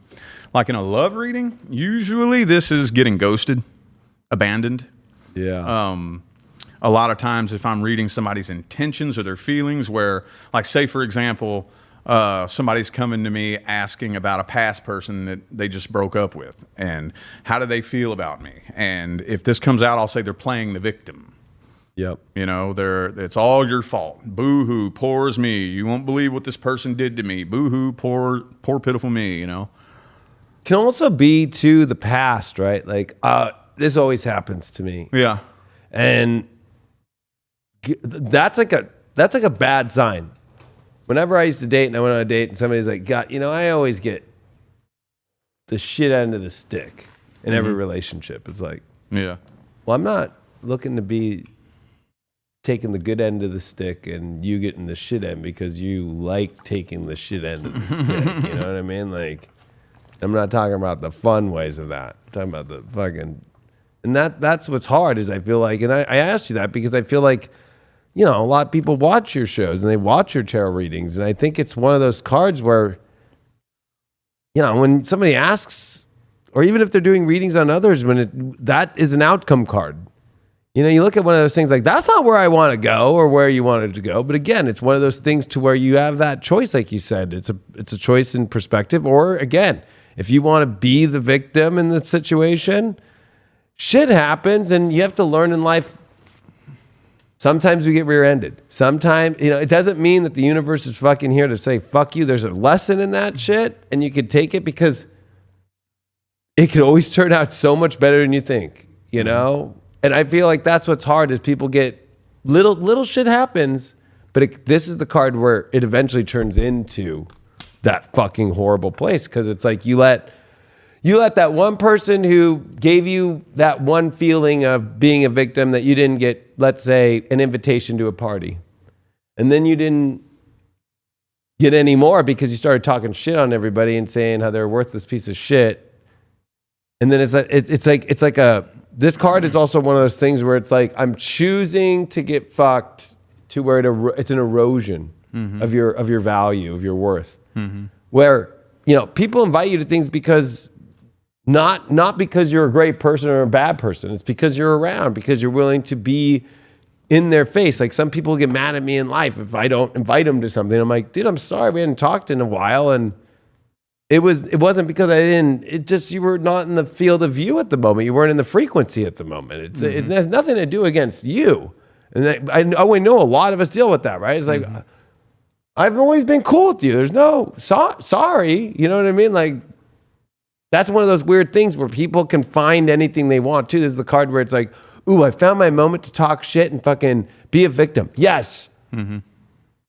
like in a love reading, usually this is getting ghosted, abandoned. Yeah. A lot of times if I'm reading somebody's intentions or their feelings where, like, say, for example, somebody's coming to me asking about a past person that they just broke up with. And how do they feel about me? And if this comes out, I'll say they're playing the victim. Yep. You know, it's all your fault. Boo-hoo, poor is me. You won't believe what this person did to me. Boo-hoo, poor pitiful me, you know. Can also be to the past, right? Like, this always happens to me. Yeah. And that's like a bad sign. Whenever I used to date and I went on a date and somebody's like, God, you know, I always get the shit end of the stick in every relationship. It's like, yeah. well, I'm not looking to be taking the good end of the stick and you getting the shit end because you like taking the shit end of the stick. You know what I mean? Like, I'm not talking about the fun ways of that. I'm talking about the fucking, and that's what's hard is I feel like, and I asked you that because I feel like, you know, a lot of people watch your shows and they watch your tarot readings. And I think it's one of those cards where, you know, when somebody asks, or even if they're doing readings on others, that is an outcome card. You know, you look at one of those things like, that's not where I want to go or where you wanted to go. But again, it's one of those things to where you have that choice, like you said. It's a choice in perspective. Or again, if you want to be the victim in the situation, shit happens and you have to learn in life. Sometimes we get rear-ended. Sometimes, you know, it doesn't mean that the universe is fucking here to say, fuck you. There's a lesson in that shit and you could take it because it could always turn out so much better than you think, you know? And I feel like that's what's hard is people get little shit happens, but this is the card where it eventually turns into that fucking horrible place. Cause it's like you let that one person who gave you that one feeling of being a victim that you didn't get, let's say, an invitation to a party. And then you didn't get any more because you started talking shit on everybody and saying how they're a worthless piece of shit. And then this card is also one of those things where it's like, I'm choosing to get fucked to where it's an erosion of your value, of your worth. Where, you know, people invite you to things because not because you're a great person or a bad person. It's because you're around, because you're willing to be in their face. Like some people get mad at me in life if I don't invite them to something. I'm like, dude, I'm sorry, we hadn't talked in a while. And it wasn't because you were not in the field of view at the moment. You weren't in the frequency at the moment. It has nothing to do against you. And I know a lot of us deal with that, right? It's like, I've always been cool with you. There's no, sorry. You know what I mean? Like, that's one of those weird things where people can find anything they want to. This is the card where it's like, ooh, I found my moment to talk shit and fucking be a victim. Yes.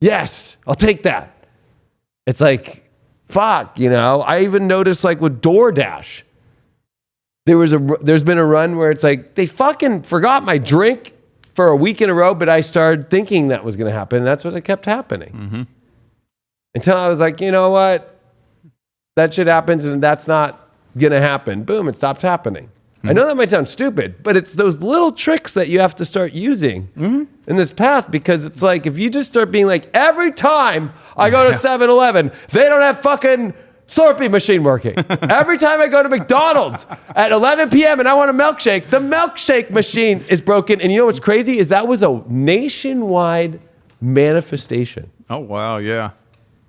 Yes, I'll take that. It's like, fuck, you know, I even noticed like with DoorDash, there's been a run where it's like, they fucking forgot my drink for a week in a row, but I started thinking that was going to happen. And that's what kept happening. Until I was like, you know what? That shit happens and that's not going to happen. Boom, it stopped happening. I know that might sound stupid, but it's those little tricks that you have to start using in this path, because it's like, if you just start being like, every time I go to 7-Eleven, they don't have fucking Slurpee machine working. Every time I go to McDonald's at 11 p.m. and I want a milkshake, the milkshake machine is broken. And you know what's crazy is that was a nationwide manifestation. Oh, wow, yeah.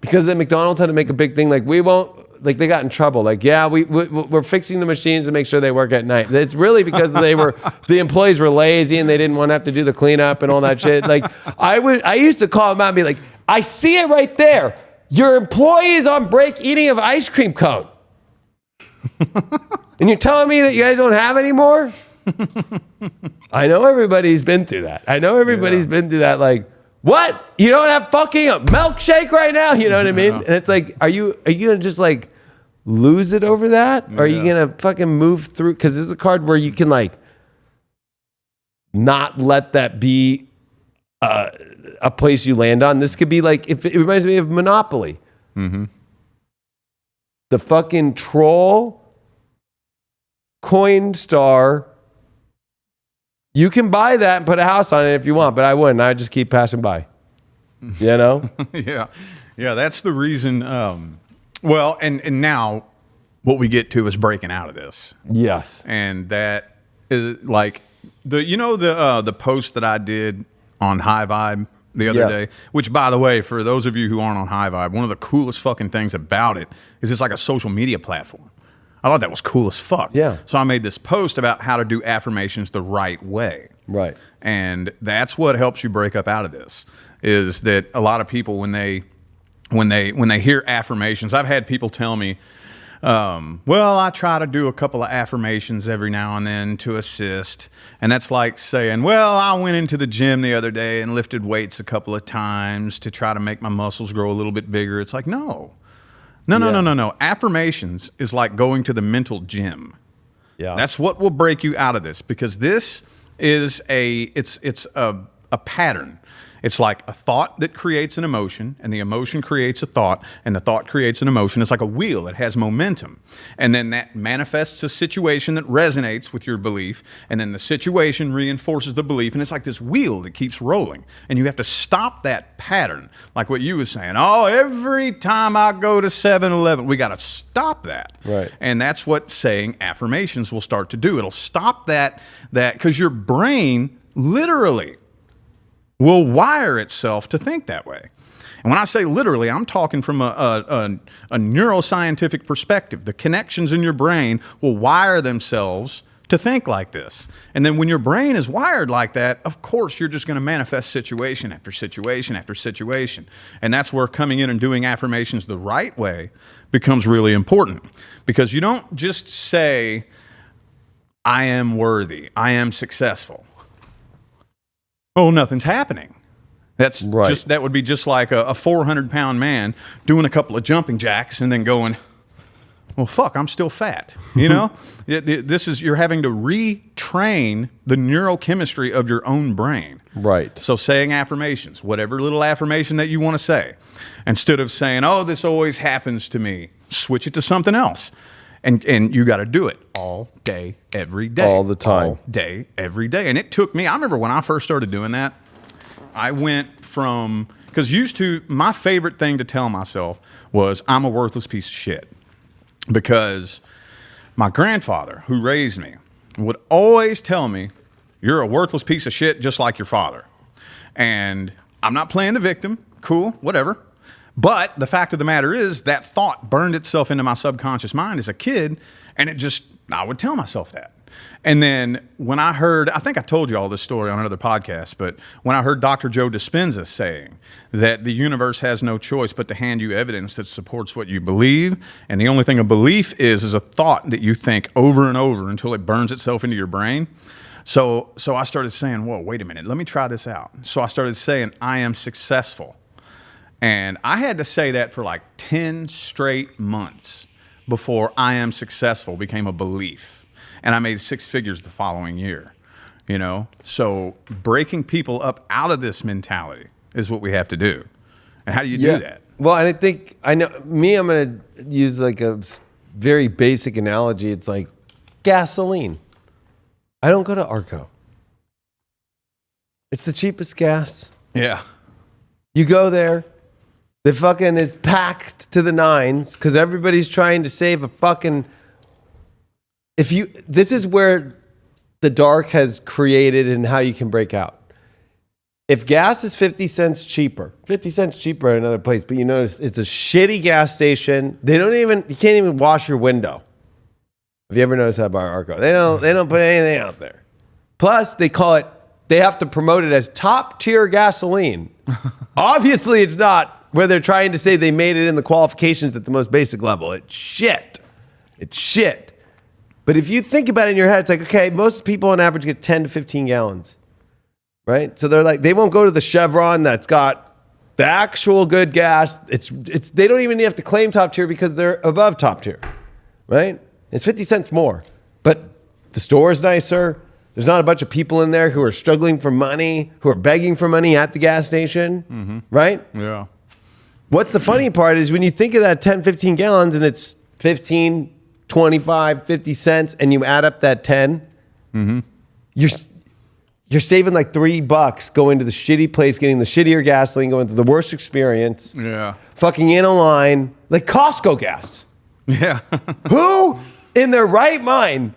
Because then McDonald's had to make a big thing like, we won't, like they got in trouble. Like, yeah, we're fixing the machines to make sure they work at night. It's really because the employees were lazy and they didn't want to have to do the cleanup and all that shit. Like I used to call them out and be like, I see it right there. Your employee is on break eating an ice cream cone. And you're telling me that you guys don't have any more? I know everybody's been through that. Been through that. Like, what? You don't have fucking a milkshake right now? You know what I mean? And it's like, are you gonna just like lose it over that? Or are you gonna fucking move through? Because it's a card where you can like not let that be a place you land on. This could be like, if it reminds me of Monopoly. The fucking troll coin star. You can buy that and put a house on it if you want, but I wouldn't. I'd just keep passing by. You know? Yeah, that's the reason. Well, and now what we get to is breaking out of this. Yes. And that is like the post that I did on High Vibe the other day, which, by the way, for those of you who aren't on High Vibe, one of the coolest fucking things about it is it's like a social media platform. I thought that was cool as fuck. Yeah. So I made this post about how to do affirmations the right way. Right. And that's what helps you break up out of this. Is that a lot of people when they hear affirmations, I've had people tell me, well, I try to do a couple of affirmations every now and then to assist. And that's like saying, well, I went into the gym the other day and lifted weights a couple of times to try to make my muscles grow a little bit bigger. It's like, no. Affirmations is like going to the mental gym. Yeah. That's what will break you out of this, because this is it's a pattern. It's like a thought that creates an emotion, and the emotion creates a thought, and the thought creates an emotion. It's like a wheel that has momentum. And then that manifests a situation that resonates with your belief, and then the situation reinforces the belief, and it's like this wheel that keeps rolling. And you have to stop that pattern, like what you were saying. Oh, every time I go to 7-Eleven, we got to stop that. Right. And that's what saying affirmations will start to do. It'll stop that because your brain literally will wire itself to think that way. And when I say literally, I'm talking from a neuroscientific perspective. The connections in your brain will wire themselves to think like this. And then when your brain is wired like that, of course, you're just going to manifest situation after situation after situation. And that's where coming in and doing affirmations the right way becomes really important. Because you don't just say, I am worthy, I am successful. Oh, nothing's happening. That's right. That would be just like a 400-pound man doing a couple of jumping jacks and then going, well, fuck, I'm still fat. You know, you're having to retrain the neurochemistry of your own brain. Right. So saying affirmations, whatever little affirmation that you want to say, instead of saying, oh, this always happens to me, switch it to something else. And you got to do it all day, every day. All the time. All day, every day. And it took me, I remember when I first started doing that, I went from, because my favorite thing to tell myself was, I'm a worthless piece of shit. Because my grandfather, who raised me, would always tell me, you're a worthless piece of shit just like your father. And I'm not playing the victim. Cool, whatever. But the fact of the matter is that thought burned itself into my subconscious mind as a kid, and I would tell myself that. And then when I think I told you all this story on another podcast, but when I heard Dr. Joe Dispenza saying that the universe has no choice but to hand you evidence that supports what you believe, and the only thing a belief is a thought that you think over and over until it burns itself into your brain. So I started saying, whoa, wait a minute, let me try this out. So I started saying, I am successful. And I had to say that for like 10 straight months before I am successful became a belief. And I made 6 figures the following year, you know? So breaking people up out of this mentality is what we have to do. And how do you do that? Well, and I'm going to use like a very basic analogy. It's like gasoline. I don't go to Arco. It's the cheapest gas. Yeah. You go there. The fucking is packed to the nines because everybody's trying to save a fucking. This is where the dark has created and how you can break out. If gas is 50 cents cheaper at another place, but you notice it's a shitty gas station. You can't even wash your window. Have you ever noticed that by Arco? They don't put anything out there. Plus, they have to promote it as top tier gasoline. Obviously, it's not. Where they're trying to say they made it in the qualifications at the most basic level. It's shit. But if you think about it in your head, it's like, okay, most people on average get 10 to 15 gallons, right? So they're like, they won't go to the Chevron that's got the actual good gas. They don't even have to claim top tier because they're above top tier, right? It's 50 cents more, but the store is nicer. There's not a bunch of people in there who are struggling for money, who are begging for money at the gas station, right? Yeah. What's the funny part is when you think of that 10, 15 gallons and it's 15, 25, 50 cents and you add up that 10, you're saving like $3 going to the shitty place, getting the shittier gasoline, going to the worst experience. Yeah. Fucking in a line, like Costco gas. Yeah. Who in their right mind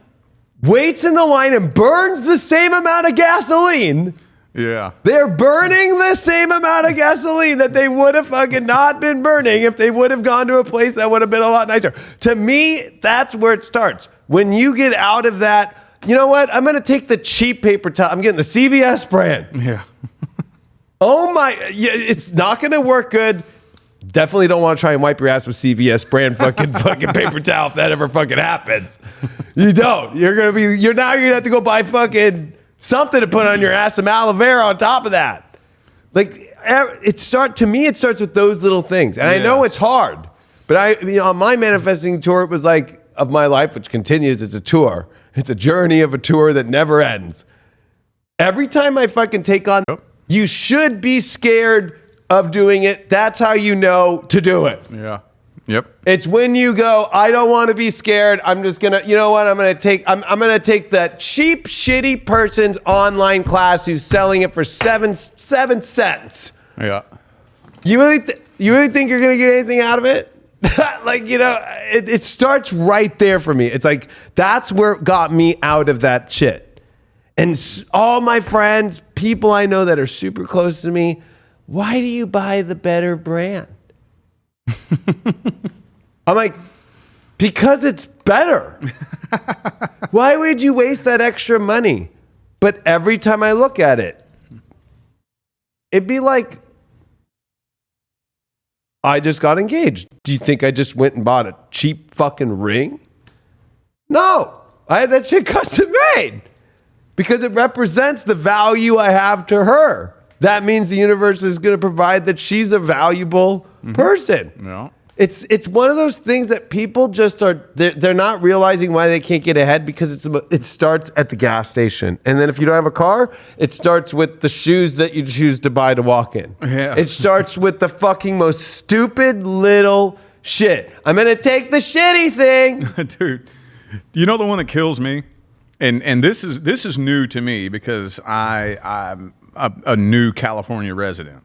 waits in the line and burns the same amount of gasoline? Yeah. They're burning the same amount of gasoline that they would have fucking not been burning if they would have gone to a place that would have been a lot nicer. To me, that's where it starts. When you get out of that, you know what? I'm going to take the cheap paper towel. I'm getting the CVS brand. Yeah. Oh my, it's not going to work good. Definitely don't want to try and wipe your ass with CVS brand fucking paper towel if that ever fucking happens. You don't. You're going to have to go buy fucking something to put on your ass, some aloe vera on top of that. Like to me, it starts with those little things. And I know it's hard, but on my manifesting tour, it was like of my life, which continues. It's a tour. It's a journey of a tour that never ends. Every time I fucking take on, you should be scared of doing it. That's how you know to do it. Yeah. Yep. It's when you go, I don't want to be scared. I'm just gonna, you know what? I'm gonna take that cheap, shitty person's online class who's selling it for seven cents. Yeah. You really think you're gonna get anything out of it? Like, you know, it starts right there for me. It's like that's where it got me out of that shit. And all my friends, people I know that are super close to me, why do you buy the better brand? I'm like, because it's better. Why would you waste that extra money? But every time I look at it, it'd be like, I just got engaged. Do you think I just went and bought a cheap fucking ring? No, I had that shit custom made because it represents the value I have to her. That means the universe is going to provide that she's a valuable person. Yeah. It's one of those things that people just are, they're not realizing why they can't get ahead because it starts at the gas station. And then if you don't have a car, it starts with the shoes that you choose to buy to walk in. Yeah. It starts with the fucking most stupid little shit. I'm going to take the shitty thing. Dude, you know the one that kills me? And this is new to me because I'm a new California resident.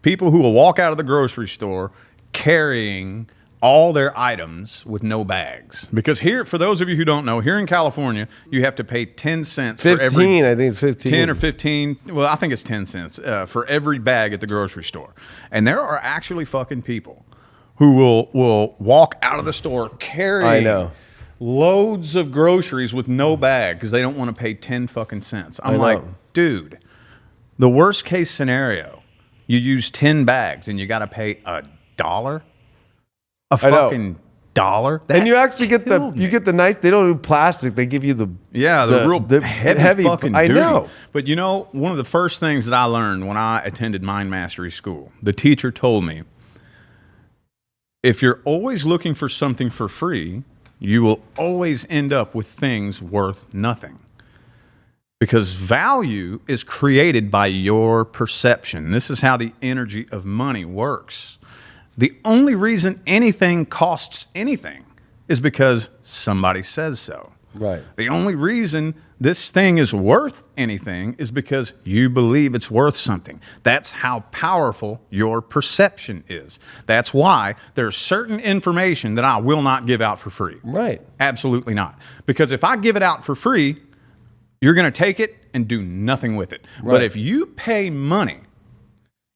People who will walk out of the grocery store carrying all their items with no bags. Because here, for those of you who don't know, here in California, you have to pay 10 cents 15, for every... I think it's 15. 10 or 15, well, I think it's 10 cents for every bag at the grocery store. And there are actually fucking people who will walk out of the store carrying loads of groceries with no bag because they don't want to pay 10 fucking cents. I'm like, dude, the worst case scenario, you use 10 bags and you got to pay $1? A fucking dollar? And you actually get the nice, they don't do plastic, they give you the real heavy fucking duty. I know. But you know, one of the first things that I learned when I attended Mind Mastery School, the teacher told me, if you're always looking for something for free, you will always end up with things worth nothing. Because value is created by your perception. This is how the energy of money works. The only reason anything costs anything is because somebody says so. Right. The only reason this thing is worth anything is because you believe it's worth something. That's how powerful your perception is. That's why there's certain information that I will not give out for free. Right. Absolutely not. Because if I give it out for free, you're going to take it and do nothing with it. Right. But if you pay money,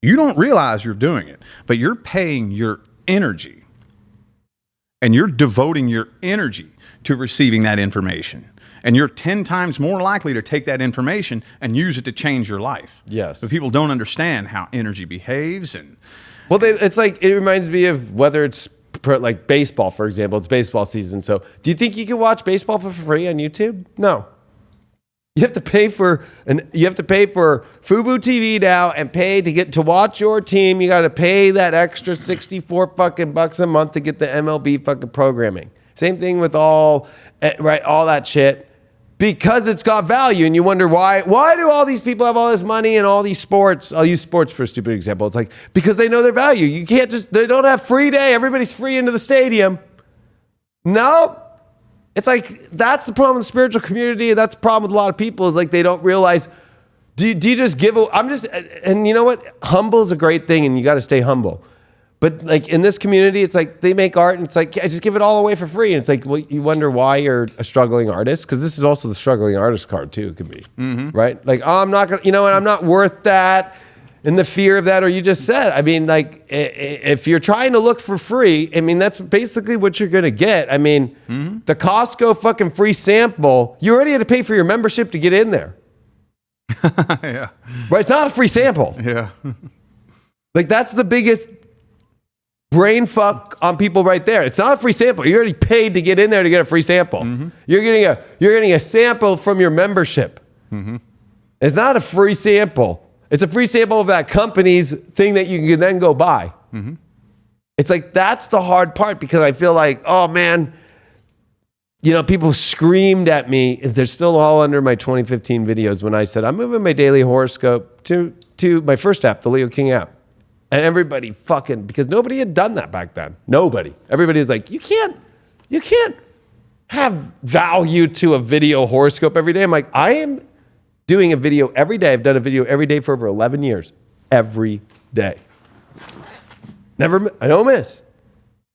you don't realize you're doing it, but you're paying your energy and you're devoting your energy to receiving that information. And you're 10 times more likely to take that information and use it to change your life. Yes. But people don't understand how energy behaves. And well, it's like, it reminds me of whether it's like baseball, for example. It's baseball season. So do you think you can watch baseball for free on YouTube? No. You have to pay for Fubo TV now and pay to watch your team. You got to pay that extra 64 fucking bucks a month to get the MLB fucking programming. Same thing with all that shit. Because it's got value, and you wonder why do all these people have all this money and all these sports? I'll use sports for a stupid example. It's like, because they know their value. You can't they don't have free day. Everybody's free into the stadium. No. It's like, that's the problem with the spiritual community, and that's the problem with a lot of people, is like they don't realize, do you just give, and you know what? Humble is a great thing, and you got to stay humble. But like in this community, it's like they make art and it's like, I just give it all away for free. And it's like, well, you wonder why you're a struggling artist. Because this is also the struggling artist card too, it can be. Mm-hmm. Right? Like, oh, I'm not going to, and I'm not worth that. And the fear of that, or you just said, I mean, like, if you're trying to look for free, I mean, that's basically what you're going to get. I mean, the Costco fucking free sample, you already had to pay for your membership to get in there. Yeah. But it's not a free sample. Yeah. Like, that's the biggest brain fuck on people right there. It's not a free sample. You already paid to get in there to get a free sample. Mm-hmm. You're getting a sample from your membership. Mm-hmm. It's not a free sample. It's a free sample of that company's thing that you can then go buy. Mm-hmm. It's like, that's the hard part, because I feel like, oh man, You know, people screamed at me. They're still all under my 2015 videos when I said, I'm moving my daily horoscope to my first app, the Leo King app. And everybody fucking, because nobody had done that back then. Nobody. Everybody was like, you can't have value to a video horoscope every day. I'm like, I am doing a video every day. I've done a video every day for over 11 years. Every day. I don't miss.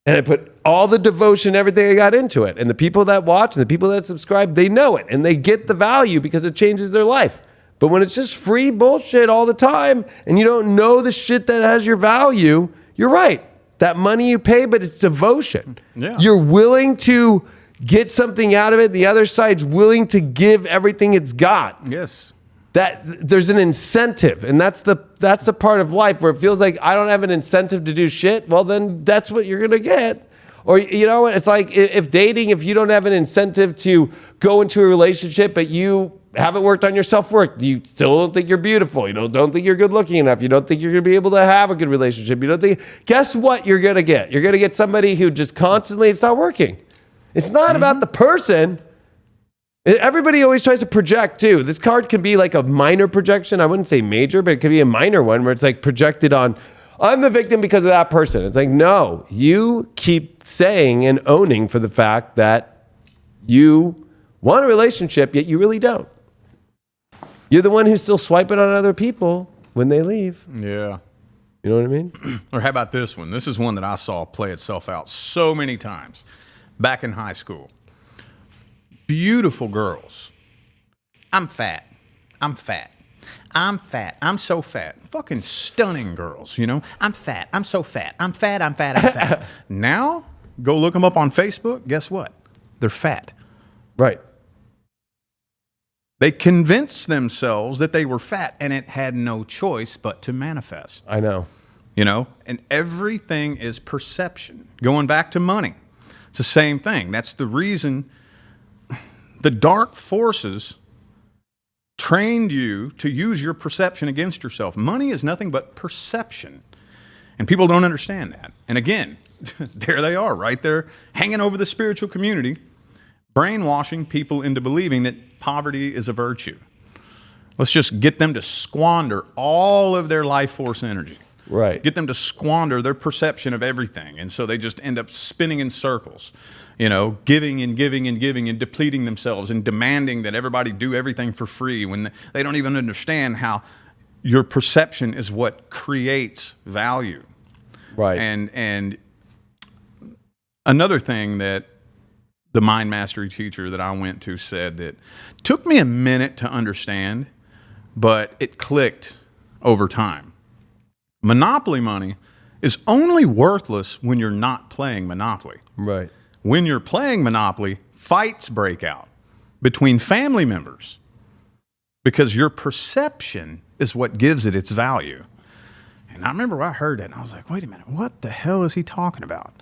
And I put all the devotion, everything I got into it. And the people that watch and the people that subscribe, they know it. And they get the value because it changes their life. But when it's just free bullshit all the time and you don't know the shit that has your value, you're right. That money you pay, but it's devotion. Yeah. You're willing to get something out of it. The other side's willing to give everything it's got. Yes. That there's an incentive, and that's the part of life where it feels like I don't have an incentive to do shit. Well, then that's what you're gonna get. Or you know what? It's like if dating, if you don't have an incentive to go into a relationship, but you haven't worked on your self-worth, you still don't think you're beautiful, you don't think you're good looking enough, you don't think you're gonna be able to have a good relationship, you don't think, guess what you're gonna get? You're gonna get somebody who just constantly, it's not working. It's not about the person. Everybody always tries to project too. This card can be like a minor projection. I wouldn't say major, but it could be a minor one where it's like projected on, I'm the victim because of that person. It's like, no, you keep saying and owning for the fact that you want a relationship, yet you really don't. You're the one who's still swiping on other people when they leave. Yeah. You know what I mean? Or how about this one? This is one that I saw play itself out so many times back in high school. Beautiful girls. I'm fat. I'm fat. I'm fat. I'm so fat. Fucking stunning girls, you know? I'm fat. I'm so fat. I'm fat. I'm fat. I'm fat. Now, go look them up on Facebook. Guess what? They're fat. Right. They convinced themselves that they were fat, and it had no choice but to manifest. I know. You know? And everything is perception. Going back to money. It's the same thing. That's the reason the dark forces trained you to use your perception against yourself. Money is nothing but perception. And people don't understand that. And again, there they are, right there, hanging over the spiritual community, brainwashing people into believing that poverty is a virtue. Let's just get them to squander all of their life force energy. Right. Get them to squander their perception of everything. And so they just end up spinning in circles, you know, giving and giving and giving and depleting themselves and demanding that everybody do everything for free when they don't even understand how your perception is what creates value. Right. And another thing that the mind mastery teacher that I went to said that took me a minute to understand, but it clicked over time. Monopoly money is only worthless when you're not playing Monopoly. Right. When you're playing Monopoly, fights break out between family members because your perception is what gives it its value. And I remember I heard that and I was like, wait a minute, what the hell is he talking about?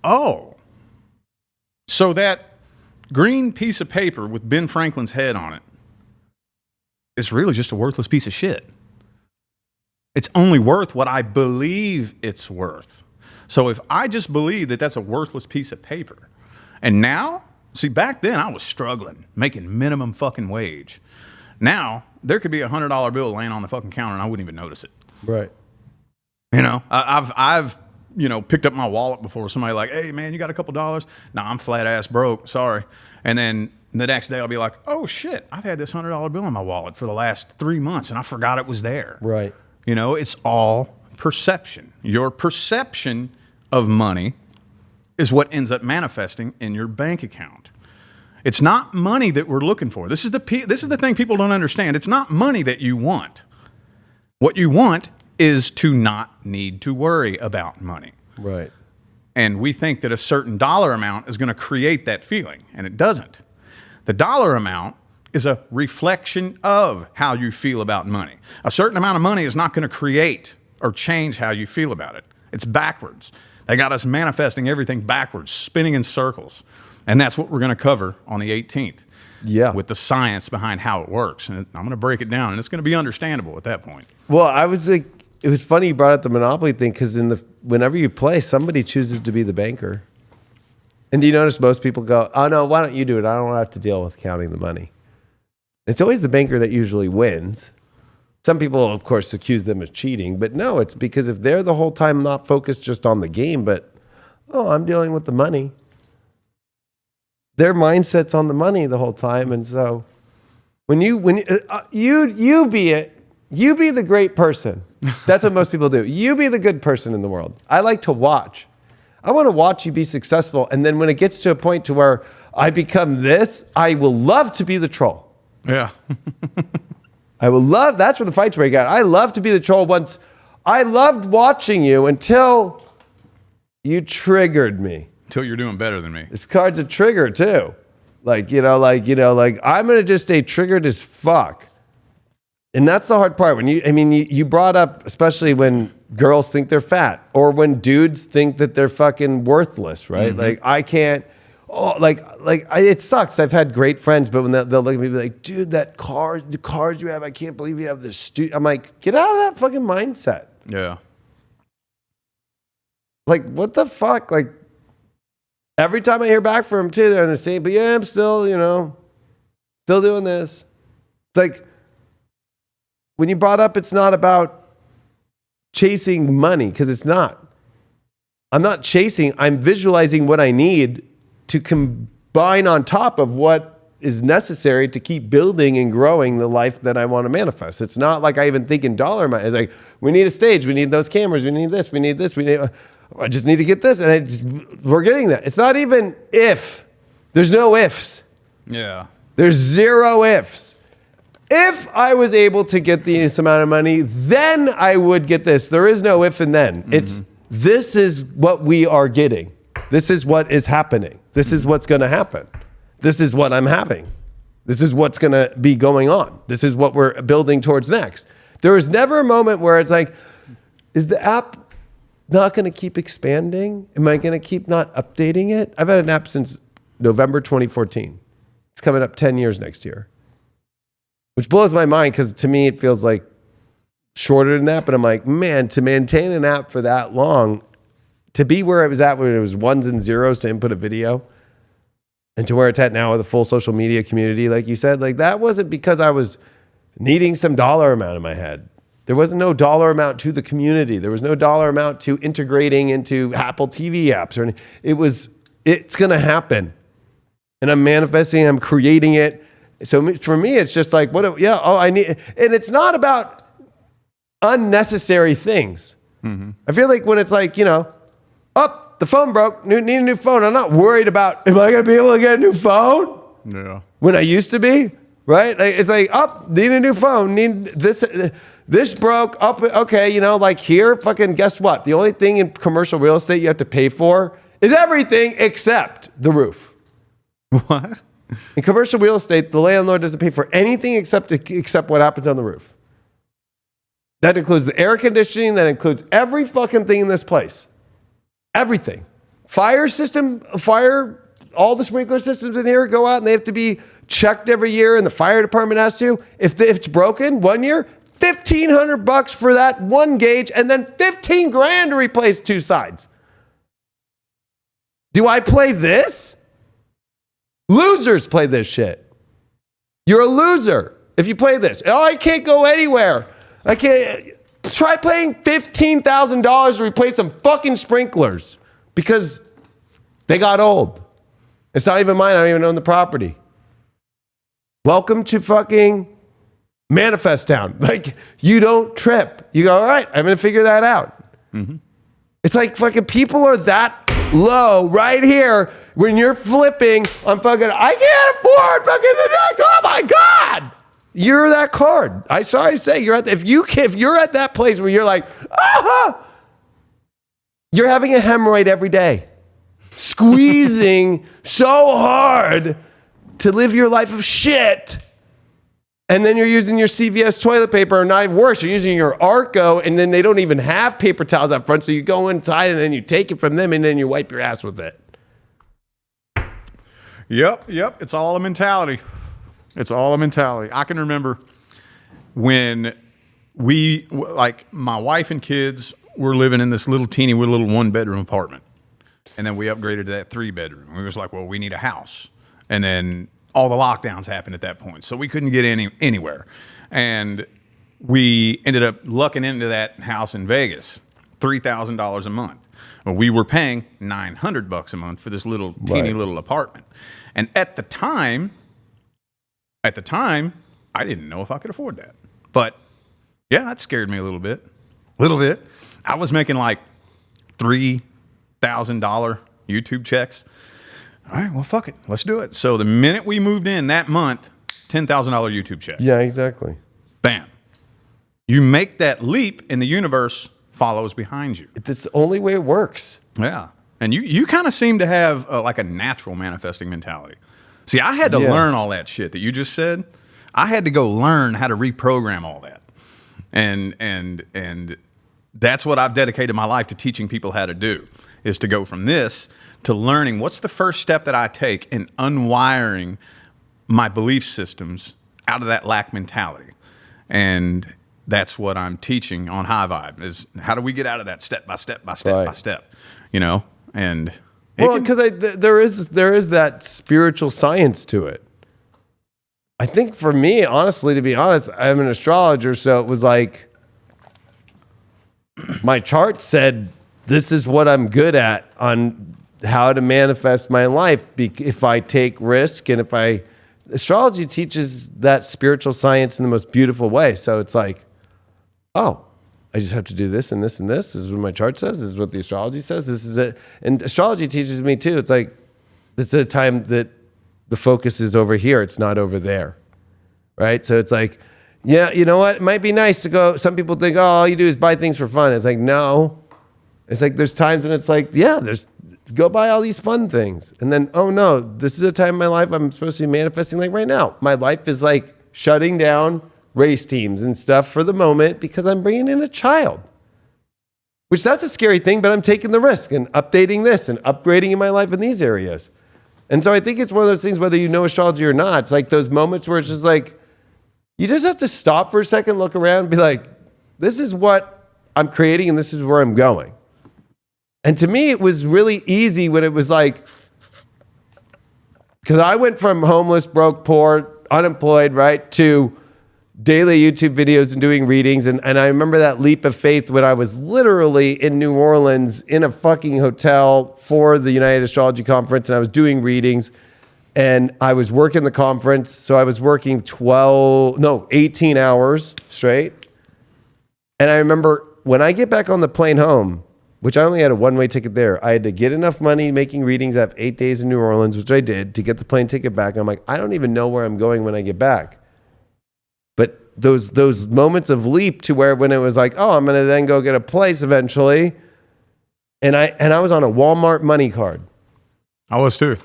Oh, so that green piece of paper with Ben Franklin's head on it is really just a worthless piece of shit. It's only worth what I believe it's worth. So if I just believe that that's a worthless piece of paper, and now, see, back then I was struggling, making minimum fucking wage. Now, there could be a $100 bill laying on the fucking counter and I wouldn't even notice it. Right. You know, I've you know, picked up my wallet before. Somebody like, hey man, you got a couple dollars? No, I'm flat ass broke, sorry. And then the next day I'll be like, oh shit, I've had this $100 bill in my wallet for the last 3 months and I forgot it was there. Right. You know, it's all perception. Your perception of money is what ends up manifesting in your bank account. It's not money that we're looking for. This is the thing people don't understand. It's not money that you want. What you want is to not need to worry about money. Right. And we think that a certain dollar amount is going to create that feeling, and it doesn't. The dollar amount is a reflection of how you feel about money. A certain amount of money is not going to create or change how you feel about it. It's backwards. They got us manifesting everything backwards, spinning in circles. And that's what we're going to cover on the 18th. Yeah. With the science behind how it works. And I'm going to break it down, and it's going to be understandable at that point. Well, I was like, it was funny you brought up the Monopoly thing because whenever you play, somebody chooses to be the banker. And do you notice most people go, oh no, why don't you do it? I don't have to deal with counting the money. It's always the banker that usually wins. Some people, of course, accuse them of cheating, but no, it's because if they're the whole time not focused just on the game, but, oh, I'm dealing with the money. Their mindset's on the money the whole time. And so when you be the great person. That's what most people do. You be the good person in the world. I like to watch. I want to watch you be successful. And then when it gets to a point to where I become this, I will love to be the troll. Yeah. I will love, that's where the fights break out. I love to be the troll once. I loved watching you until you triggered me. Until you're doing better than me. This card's a trigger too. I'm going to just stay triggered as fuck. And that's the hard part. When you brought up, especially when girls think they're fat or when dudes think that they're fucking worthless, right? Mm-hmm. Like I can't, it sucks. I've had great friends, but when they'll look at me and be like, dude, the cars you have, I can't believe you have this. I'm like, get out of that fucking mindset. Yeah. Like, what the fuck? Like, every time I hear back from them too, they're in the same, but yeah, I'm still, still doing this. It's like, when you brought up, it's not about chasing money, because it's not. I'm not chasing, I'm visualizing what I need to combine on top of what is necessary to keep building and growing the life that I want to manifest. It's not like I even think in dollar amount. It's like, we need a stage, we need those cameras, we need this, I just need to get this. And we're getting that. It's not even if. There's no ifs. Yeah. There's zero ifs. If I was able to get this amount of money, then I would get this. There is no if and then. Mm-hmm. This is what we are getting. This is what is happening. This is what's going to happen. This is what I'm having. This is what's going to be going on. This is what we're building towards next. There is never a moment where it's like, is the app not going to keep expanding? Am I going to keep not updating it? I've had an app since November 2014. It's coming up 10 years next year. Which blows my mind because to me it feels like shorter than that. But I'm like, man, to maintain an app for that long, to be where it was at when it was ones and zeros to input a video, and to where it's at now with a full social media community, like you said, like that wasn't because I was needing some dollar amount in my head. There wasn't no dollar amount to the community. There was no dollar amount to integrating into Apple TV apps or anything. It's going to happen. And I'm manifesting, I'm creating it. So for me, it's just like, I need, and it's not about unnecessary things. Mm-hmm. I feel like when it's like, the phone broke, need a new phone. I'm not worried about, am I going to be able to get a new phone? Yeah. When I used to be, right? It's like, need a new phone, need this broke, okay, here, fucking guess what? The only thing in commercial real estate you have to pay for is everything except the roof. What? In commercial real estate, the landlord doesn't pay for anything except what happens on the roof. That includes the air conditioning. That includes every fucking thing in this place. Everything. Fire system, all the sprinkler systems in here go out and they have to be checked every year, and the fire department has to. If it's broken 1 year, $1,500 for that one gauge, and then $15,000 to replace two sides. Do I play this? Losers play this shit. You're a loser if you play this. Oh, I can't go anywhere. I can't. Try paying $15,000 to replace some fucking sprinklers because they got old. It's not even mine. I don't even own the property. Welcome to fucking Manifest Town. Like, you don't trip. You go, all right, I'm going to figure that out. Mm-hmm. It's like fucking people are that low right here when you're flipping on fucking, I can't afford fucking the neck. Oh my God. You're that card. I'm sorry to say, if you're at that place where you're like, you're having a hemorrhoid every day, squeezing so hard to live your life of shit. And then you're using your CVS toilet paper, or not even worse, you're using your Arco, and then they don't even have paper towels up front. So you go inside and then you take it from them and then you wipe your ass with it. Yep. It's all a mentality. I can remember when my wife and kids were living in this little 1-bedroom apartment. And then we upgraded to that 3-bedroom. We was like, well, we need a house. And then all the lockdowns happened at that point. So we couldn't get anywhere. And we ended up lucking into that house in Vegas, $3,000 a month. Well, we were paying $900 a month for this little teeny little apartment. And at the time, I didn't know if I could afford that. But yeah, that scared me a little bit. I was making like $3,000 YouTube checks. All right, well, fuck it. Let's do it. So the minute we moved in that month, $10,000 YouTube check. Yeah, exactly. Bam. You make that leap and the universe follows behind you. It's the only way it works. Yeah. And you kind of seem to have like a natural manifesting mentality. See, I had to learn all that shit that you just said. I had to go learn how to reprogram all that. And that's what I've dedicated my life to teaching people how to do, is to go from this to learning what's the first step that I take in unwiring my belief systems out of that lack mentality. And that's what I'm teaching on High Vibe, is how do we get out of that step by step by step by step, you know? And well, because there is that spiritual science to it. I think for me, honestly, to be honest, I'm an astrologer, so it was like my chart said this is what I'm good at on how to manifest my life if I take risk, and astrology teaches that spiritual science in the most beautiful way. So it's like, oh, I just have to do this and this and this. This is what my chart says. This is what the astrology says. This is it. And astrology teaches me too. It's like, this is a time that the focus is over here. It's not over there. Right? So it's like, yeah, you know what? It might be nice to go. Some people think, oh, all you do is buy things for fun. It's like, no. It's like, there's times when it's like, yeah, go buy all these fun things. And then, oh no, this is a time in my life I'm supposed to be manifesting, like right now. My life is like shutting down race teams and stuff for the moment because I'm bringing in a child. Which that's a scary thing, but I'm taking the risk and updating this and upgrading in my life in these areas. And so I think it's one of those things, whether you know astrology or not, it's like those moments where it's just like, you just have to stop for a second, look around and be like, this is what I'm creating and this is where I'm going. And to me, it was really easy when it was like, because I went from homeless, broke, poor, unemployed, right, to daily YouTube videos and doing readings. And I remember that leap of faith when I was literally in New Orleans in a fucking hotel for the United Astrology Conference, and I was doing readings, and I was working the conference. So I was working 18 hours straight. And I remember when I get back on the plane home, which I only had a one-way ticket there, I had to get enough money making readings. I have 8 days in New Orleans, which I did, to get the plane ticket back. And I'm like, I don't even know where I'm going when I get back. But those moments of leap to where when it was like, oh, I'm going to then go get a place eventually. And I was on a Walmart money card. I was too.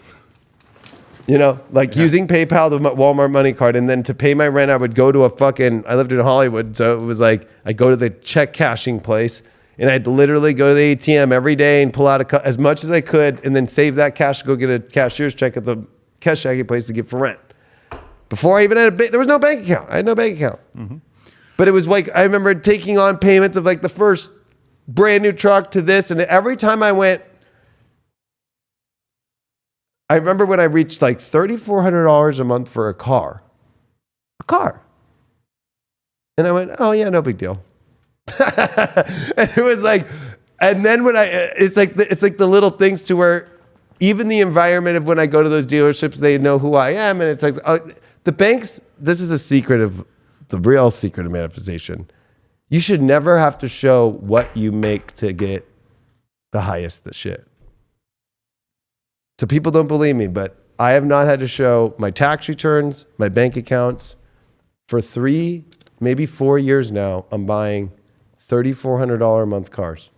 You know, like using PayPal, the Walmart money card. And then to pay my rent, I would go to I lived in Hollywood. So it was like, I'd go to the check cashing place. And I'd literally go to the ATM every day and pull out as much as I could and then save that cash to go get a cashier's check at the cash checking place to get for rent. Before I even had there was no bank account. I had no bank account. Mm-hmm. But it was like, I remember taking on payments of like the first brand new truck to this. And every time I went, I remember when I reached like $3,400 a month for a car. And I went, oh yeah, no big deal. And it was like, and then when it's like the little things to where even the environment of when I go to those dealerships, they know who I am. And it's like, the banks, this is the real secret of manifestation. You should never have to show what you make to get the highest the shit. So people don't believe me, but I have not had to show my tax returns, my bank accounts. For 3, maybe 4 years now, I'm buying $3,400 a month cars.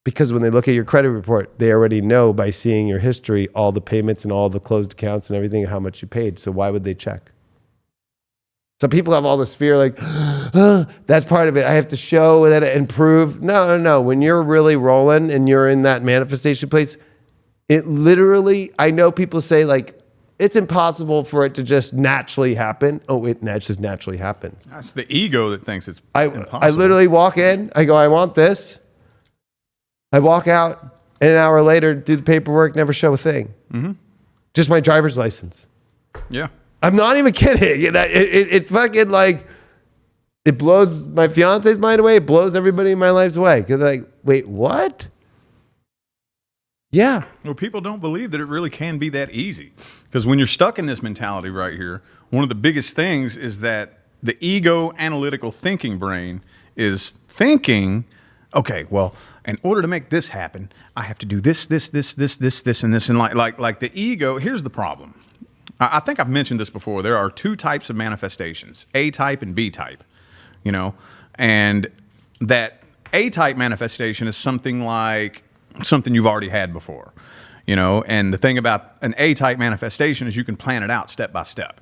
Because when they look at your credit report, they already know by seeing your history, all the payments and all the closed accounts and everything, how much you paid. So why would they check? So people have all this fear like, that's part of it. I have to show that and prove. No. When you're really rolling and you're in that manifestation place, it literally, I know people say like, it's impossible for it to just naturally happen. Oh, it just naturally happens. That's the ego that thinks it's impossible. I literally walk in. I go, I want this. I walk out. and an hour later do the paperwork, never show a thing. Just my driver's license. Yeah. I'm not even kidding. It's fucking like, it blows my fiance's mind away. It blows everybody in my life's away. Because like, wait, what? Yeah. Well, people don't believe that it really can be that easy. Because when you're stuck in this mentality right here, one of the biggest things is that the ego analytical thinking brain is thinking, okay, well, in order to make this happen, I have to do this, and this. And like the ego, here's the problem. I think I've mentioned this before. There are two types of manifestations, A type and B type, you know, and that A type manifestation is something you've already had before, you know, and the thing about an A type manifestation is you can plan it out step by step.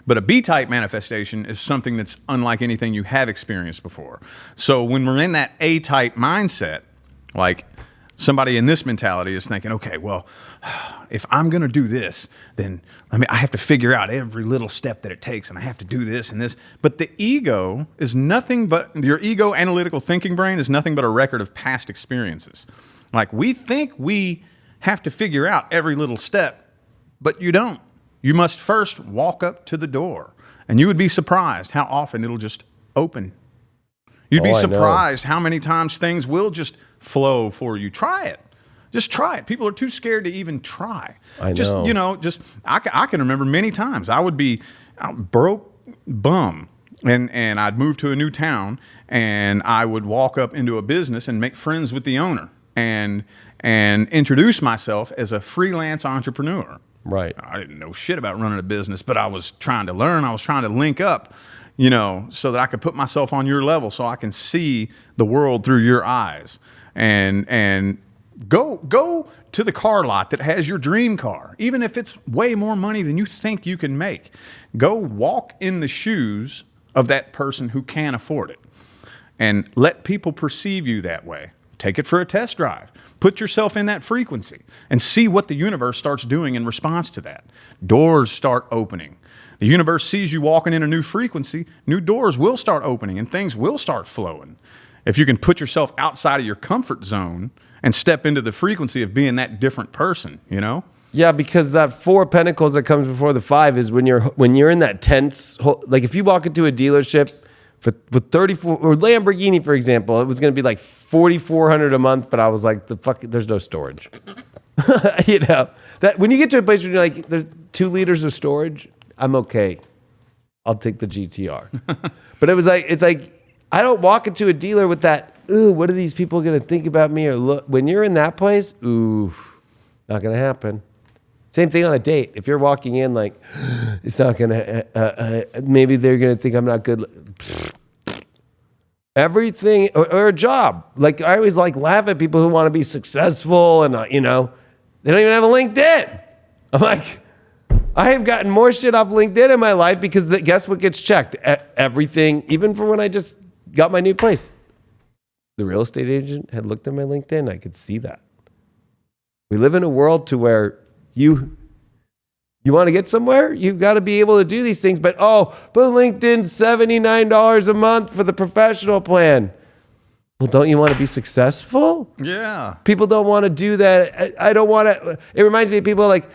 But a B type manifestation is something that's unlike anything you have experienced before. So when we're in that A type mindset, like somebody in this mentality is thinking, okay, well, if I'm going to do this, then I have to figure out every little step that it takes, and I have to do this and this. But the ego is nothing but, your ego analytical thinking brain is nothing but a record of past experiences. Like, we think we have to figure out every little step, but you don't. You must first walk up to the door, and you would be surprised how often it'll just open. You'd be surprised how many times things will just flow for you. Try it. Just try it. People are too scared to even try. I know. I can remember many times I would be broke bum, and I'd move to a new town, and I would walk up into a business and make friends with the owner and introduce myself as a freelance entrepreneur. Right. I didn't know shit about running a business, but I was trying to learn. I was trying to link up, you know, so that I could put myself on your level, so I can see the world through your eyes. And go to the car lot that has your dream car, even if it's way more money than you think you can make. Go walk in the shoes of that person who can afford it, and let people perceive you that way. Take it for a test drive. Put yourself in that frequency and see what the universe starts doing in response to that. Doors start opening. The universe sees you walking in a new frequency, new doors will start opening and things will start flowing. If you can put yourself outside of your comfort zone and step into the frequency of being that different person, you know? Yeah, because that 4 of Pentacles that comes before the 5 is when you're in that tense, like if you walk into a dealership with 34, or Lamborghini, for example, it was going to be like $4,400 a month, but I was like, there's no storage. You know, that when you get to a place where you're like, there's 2 liters of storage, I'm okay. I'll take the GTR. But it's like, I don't walk into a dealer with that, ooh, what are these people going to think about me? Or look, when you're in that place, ooh, not going to happen. Same thing on a date. If you're walking in like, it's not going to, maybe they're going to think I'm not good. Everything, or a job. Like, I always laugh at people who want to be successful and, you know, they don't even have a LinkedIn. I'm like, I have gotten more shit off LinkedIn in my life because guess what gets checked? Everything, even for when I just got my new place. The real estate agent had looked at my LinkedIn. I could see that. We live in a world to where you want to get somewhere, you've got to be able to do these things. But LinkedIn's $79 a month for the professional plan. Well, don't you want to be successful? Yeah. People don't want to do that. I don't want to. It reminds me of people like,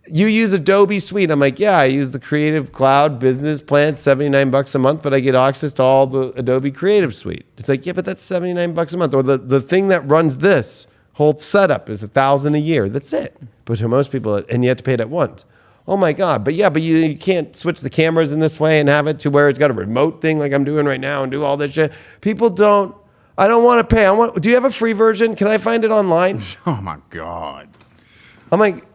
you use Adobe Suite. I'm like, yeah, I use the Creative Cloud business plan, $79 a month, but I get access to all the Adobe Creative Suite. It's like, yeah, but that's $79 a month. Or the thing that runs this whole setup is $1,000 a year. That's it. But for most people, and you have to pay it at once. Oh my God. But you can't switch the cameras in this way and have it to where it's got a remote thing like I'm doing right now and do all this shit. People don't, I don't want to pay. Do you have a free version? Can I find it online? Oh my God. I'm like,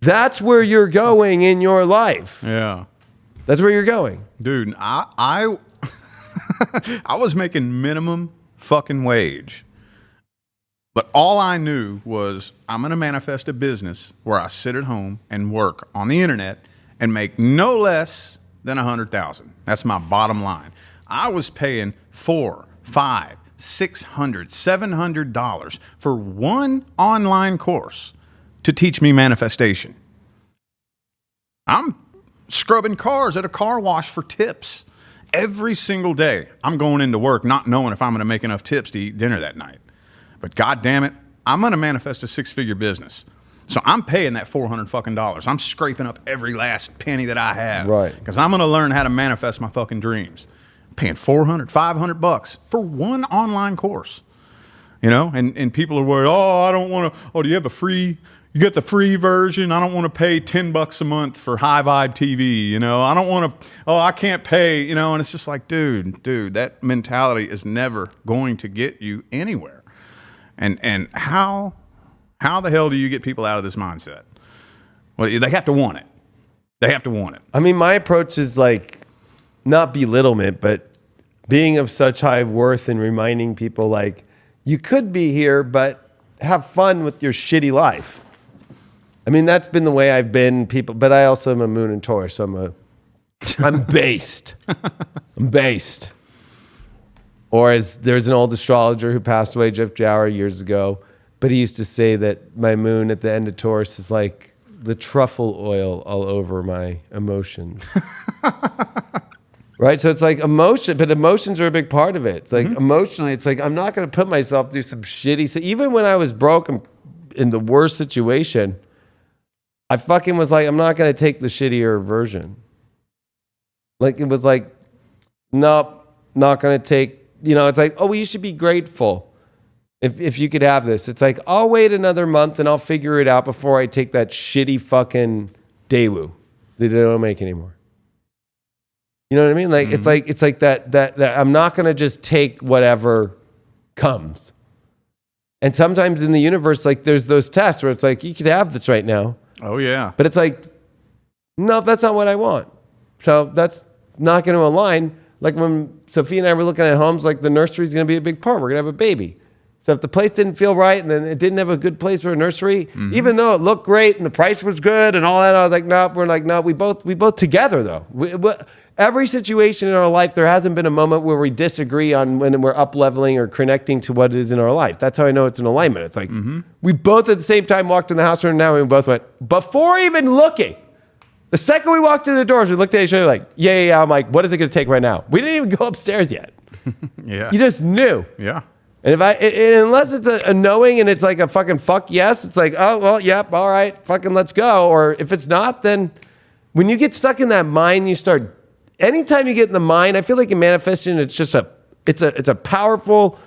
that's where you're going in your life. Yeah. That's where you're going. Dude, I was making minimum fucking wage. But all I knew was I'm going to manifest a business where I sit at home and work on the internet and make no less than $100,000. That's my bottom line. I was paying $400, $500, $600, $700 for one online course to teach me manifestation. I'm scrubbing cars at a car wash for tips every single day. I'm going into work not knowing if I'm going to make enough tips to eat dinner that night. But God damn it, I'm going to manifest a 6-figure business. So I'm paying that $400 fucking dollars. I'm scraping up every last penny that I have. Right. Because I'm going to learn how to manifest my fucking dreams. I'm paying $400, $500 for one online course. You know, and people are worried, oh, I don't want to, oh, do you have a free, you get the free version? I don't want to pay $10 a month for High Vibe TV. You know, I don't want to, oh, I can't pay, you know, and it's just like, dude, that mentality is never going to get you anywhere. And how the hell do you get people out of this mindset? Well, they have to want it. They have to want it. I mean, my approach is like not belittlement, but being of such high worth and reminding people like, you could be here, but have fun with your shitty life. I mean, that's been the way I've been, people, but I also am a moon and Taurus, so I'm based. I'm based. Or as there's an old astrologer who passed away, Jeff Jower, years ago, but he used to say that my moon at the end of Taurus is like the truffle oil all over my emotions. Right? So it's like emotion, but emotions are a big part of it. It's like emotionally, it's like I'm not going to put myself through some shitty. So even when I was broke and in the worst situation, I fucking was like, I'm not going to take the shittier version. Like it was like, nope, not going to take, you know, it's like, oh, well, you should be grateful if you could have this. It's like, I'll wait another month and I'll figure it out before I take that shitty fucking Daewoo that they don't make anymore. You know what I mean? Like it's like that I'm not going to just take whatever comes. And sometimes in the universe, like there's those tests where it's like, you could have this right now. Oh yeah. But it's like, no, that's not what I want. So that's not going to align. Like when Sophia and I were looking at homes, like the nursery is going to be a big part. We're going to have a baby. So if the place didn't feel right and then it didn't have a good place for a nursery, even though it looked great and the price was good and all that, I was like, no, we're like, no, we both together though. Every situation in our life, there hasn't been a moment where we disagree on when we're up leveling or connecting to what it is in our life. That's how I know it's an alignment. It's like we both at the same time walked in the house and now we both went, before even looking, the second we walked through the doors, we looked at each other like, yeah. I'm like, what is it going to take right now? We didn't even go upstairs yet. Yeah. You just knew. Yeah. And unless it's a knowing and it's like a fucking fuck yes, it's like, oh, well, yep, all right, fucking let's go. Or if it's not, then when you get stuck in that mind, you start, anytime you get in the mind, I feel like in manifesting, it's just it's a powerful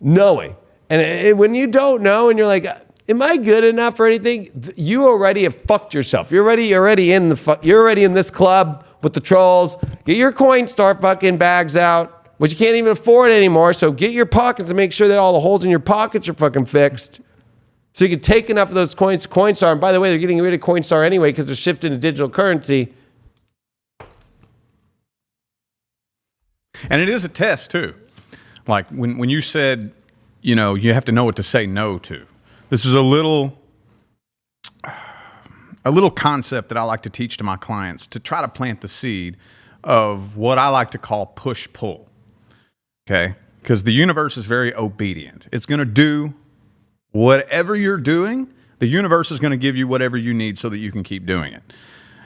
knowing. And when you don't know and you're like, am I good enough for anything? You already have fucked yourself. You're already in this club with the trolls. Get your Coinstar fucking bags out, which you can't even afford anymore. So get your pockets and make sure that all the holes in your pockets are fucking fixed. So you can take enough of those coins to Coinstar. And by the way, they're getting rid of Coinstar anyway because they're shifting to digital currency. And it is a test too. Like when you said, you know, you have to know what to say no to. This is a little concept that I like to teach to my clients to try to plant the seed of what I like to call push-pull. Okay? Because the universe is very obedient. It's going to do whatever you're doing. The universe is going to give you whatever you need so that you can keep doing it.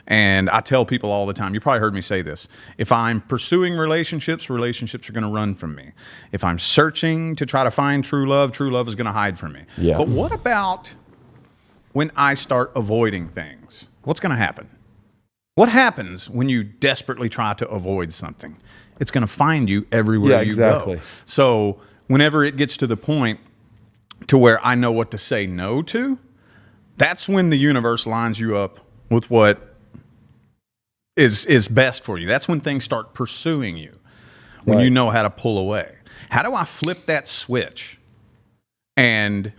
And I tell people all the time, you probably heard me say this, if I'm pursuing relationships are going to run from me. If I'm searching to try to find true love is going to hide from me. Yeah. But what about when I start avoiding things? What's going to happen? What happens when you desperately try to avoid something? It's going to find you everywhere you go. So whenever it gets to the point to where I know what to say no to, that's when the universe lines you up with what is best for you. That's when things start pursuing you, when you know how to pull away. How do I flip that switch and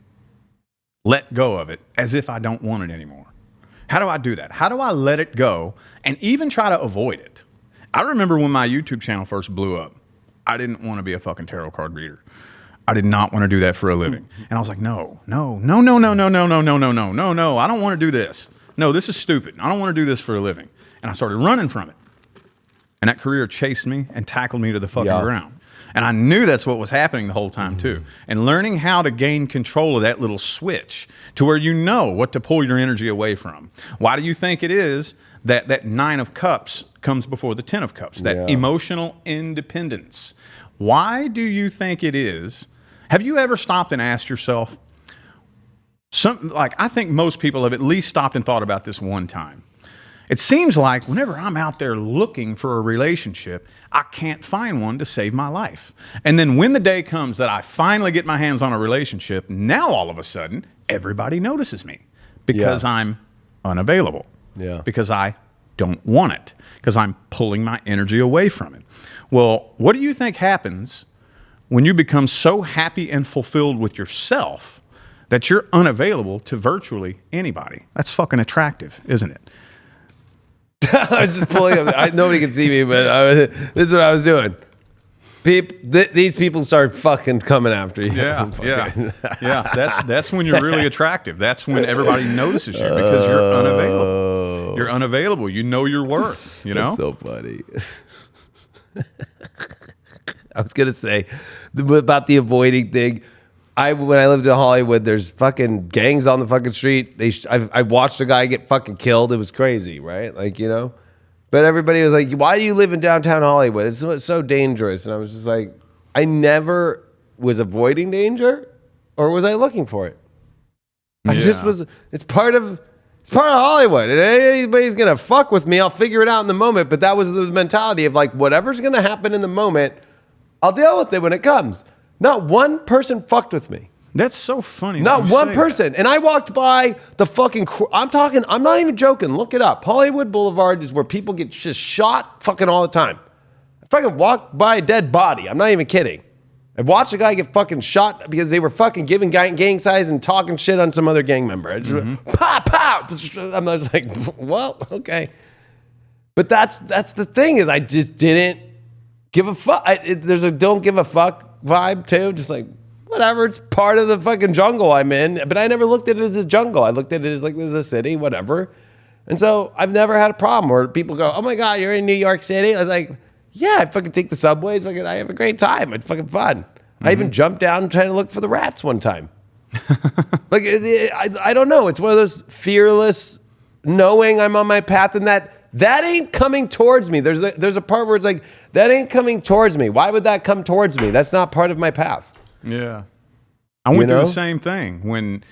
let go of it as if I don't want it anymore? How do I do that? How do I let it go and even try to avoid it? I remember when my YouTube channel first blew up, I didn't want to be a fucking tarot card reader. I did not want to do that for a living. And I was like, no. I don't want to do this. No, this is stupid. I don't want to do this for a living. And I started running from it. And that career chased me and tackled me to the fucking ground. And I knew that's what was happening the whole time too. And learning how to gain control of that little switch to where you know what to pull your energy away from. Why do you think it is that 9 of Cups comes before the 10 of Cups? That emotional independence. Why do you think it is? Have you ever stopped and asked yourself, I think most people have at least stopped and thought about this one time. It seems like whenever I'm out there looking for a relationship, I can't find one to save my life. And then when the day comes that I finally get my hands on a relationship, now all of a sudden, everybody notices me because I'm unavailable. Yeah. Because I don't want it. Because I'm pulling my energy away from it. Well, what do you think happens when you become so happy and fulfilled with yourself that you're unavailable to virtually anybody? That's fucking attractive, isn't it? I was just pulling up. Nobody can see me, but this is what I was doing. These people start fucking coming after you. Yeah. That's when you're really attractive. That's when everybody notices you because you're unavailable. You're unavailable. You know your worth. You know. That's so funny. I was gonna say about the avoiding thing. When I lived in Hollywood, there's fucking gangs on the fucking street. I watched a guy get fucking killed. It was crazy, right? Like, you know. But everybody was like, why do you live in downtown Hollywood? It's so dangerous. And I was just like, I never was avoiding danger, or was I looking for it? I just was. It's part of Hollywood. And anybody's gonna fuck with me, I'll figure it out in the moment. But that was the mentality of like, whatever's gonna happen in the moment, I'll deal with it when it comes. Not one person fucked with me. That's so funny. Not one person. And I walked by the fucking, I'm not even joking. Look it up. Hollywood Boulevard is where people get just shot fucking all the time. I fucking walked by a dead body. I'm not even kidding. I watched a guy get fucking shot because they were fucking giving gang signs and talking shit on some other gang member. I just pow, pow. I'm just like, well, okay. But that's the thing is I just didn't give a fuck. There's a don't give a fuck vibe too. Just like, whatever, it's part of the fucking jungle I'm in. But I never looked at it as a jungle. I looked at it as like, this is a city, whatever. And so I've never had a problem where people go, oh my God, you're in New York City? I was like, yeah, I fucking take the subways. I have a great time. It's fucking fun. I even jumped down trying to look for the rats one time. Like, I don't know. It's one of those fearless knowing I'm on my path and that ain't coming towards me. There's a part where it's like, that ain't coming towards me. Why would that come towards me? That's not part of my path. Yeah. I went through the same thing. When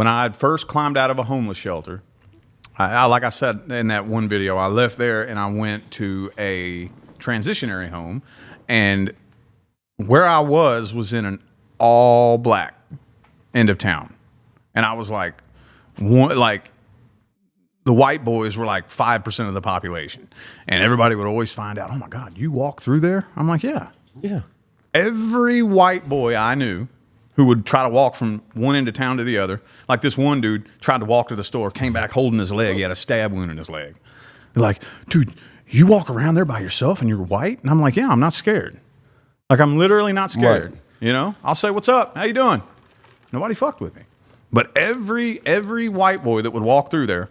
I had first climbed out of a homeless shelter, I like I said in that one video, I left there and I went to a transitionary home, and where I was in an all black end of town. And I was like, the white boys were like 5% of the population. And everybody would always find out, oh my God, you walk through there? I'm like, yeah. Yeah. Every white boy I knew who would try to walk from one end of town to the other, like this one dude tried to walk to the store, came back holding his leg. He had a stab wound in his leg. They're like, dude, you walk around there by yourself and you're white? And I'm like, yeah, I'm not scared. Like, I'm literally not scared. Right. You know, I'll say, what's up? How you doing? Nobody fucked with me. But every white boy that would walk through there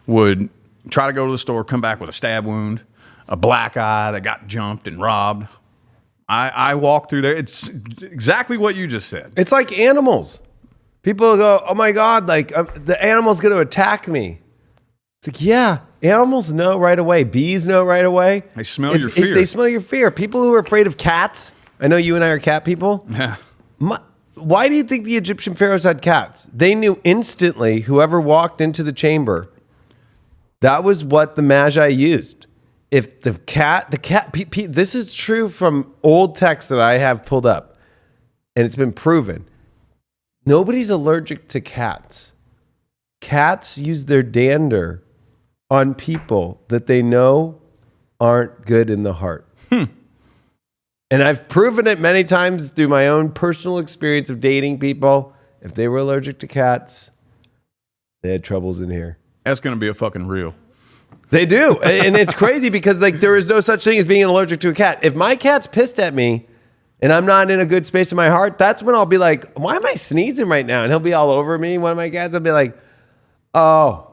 would try to go to the store, come back with a stab wound, a black eye that got jumped and robbed. I walk through there. It's exactly what you just said. It's like animals. People go, oh my God, like the animal's going to attack me. It's like, yeah, animals know right away. Bees know right away. They smell your fear. They smell your fear. People who are afraid of cats. I know you and I are cat people. Yeah. Why do you think the Egyptian pharaohs had cats? They knew instantly whoever walked into the chamber, that was what the Magi used. If the cat, this is true from old texts that I have pulled up, and it's been proven. Nobody's allergic to cats. Cats use their dander on people that they know aren't good in the heart. And I've proven it many times through my own personal experience of dating people. If they were allergic to cats, they had troubles in here. That's going to be a fucking real. They do. And it's crazy because like there is no such thing as being allergic to a cat. If my cat's pissed at me and I'm not in a good space in my heart, that's when I'll be like, why am I sneezing right now? And he'll be all over me. One of my cats will be like, oh,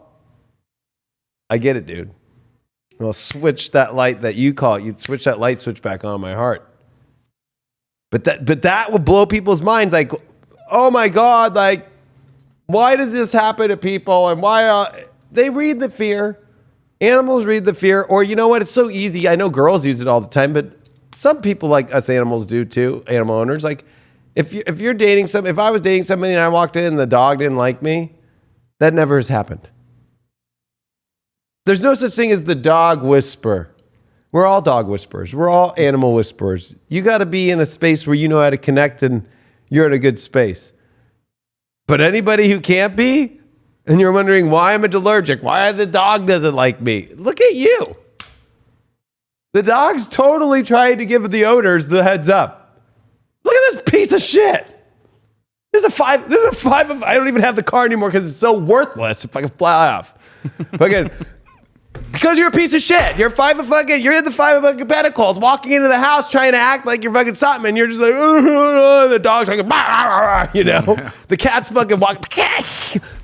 I get it, dude. I'll switch that light that you call it. You'd switch that light switch back on my heart. But that will blow people's minds. Like, oh my God, like, why does this happen to people? And why they read the fear. Animals read the fear, or you know what? It's so easy. I know girls use it all the time, but some people like us animals do too, animal owners. Like, If you're dating if I was dating somebody and I walked in and the dog didn't like me, that never has happened. There's no such thing as the dog whisperer. We're all dog whisperers. We're all animal whisperers. You got to be in a space where you know how to connect and you're in a good space. But anybody who can't be, and you're wondering why I'm allergic, why the dog doesn't like me, look at you. The dog's totally trying to give the owners the heads up. Look at this piece of shit. This is a five. I don't even have the car anymore because it's so worthless if I can fly off. Fucking, because you're a piece of shit. You're in the 5 of fucking pentacles, walking into the house trying to act like you're fucking something, and you're just like, the dog's like, you know, yeah. The cat's fucking walking,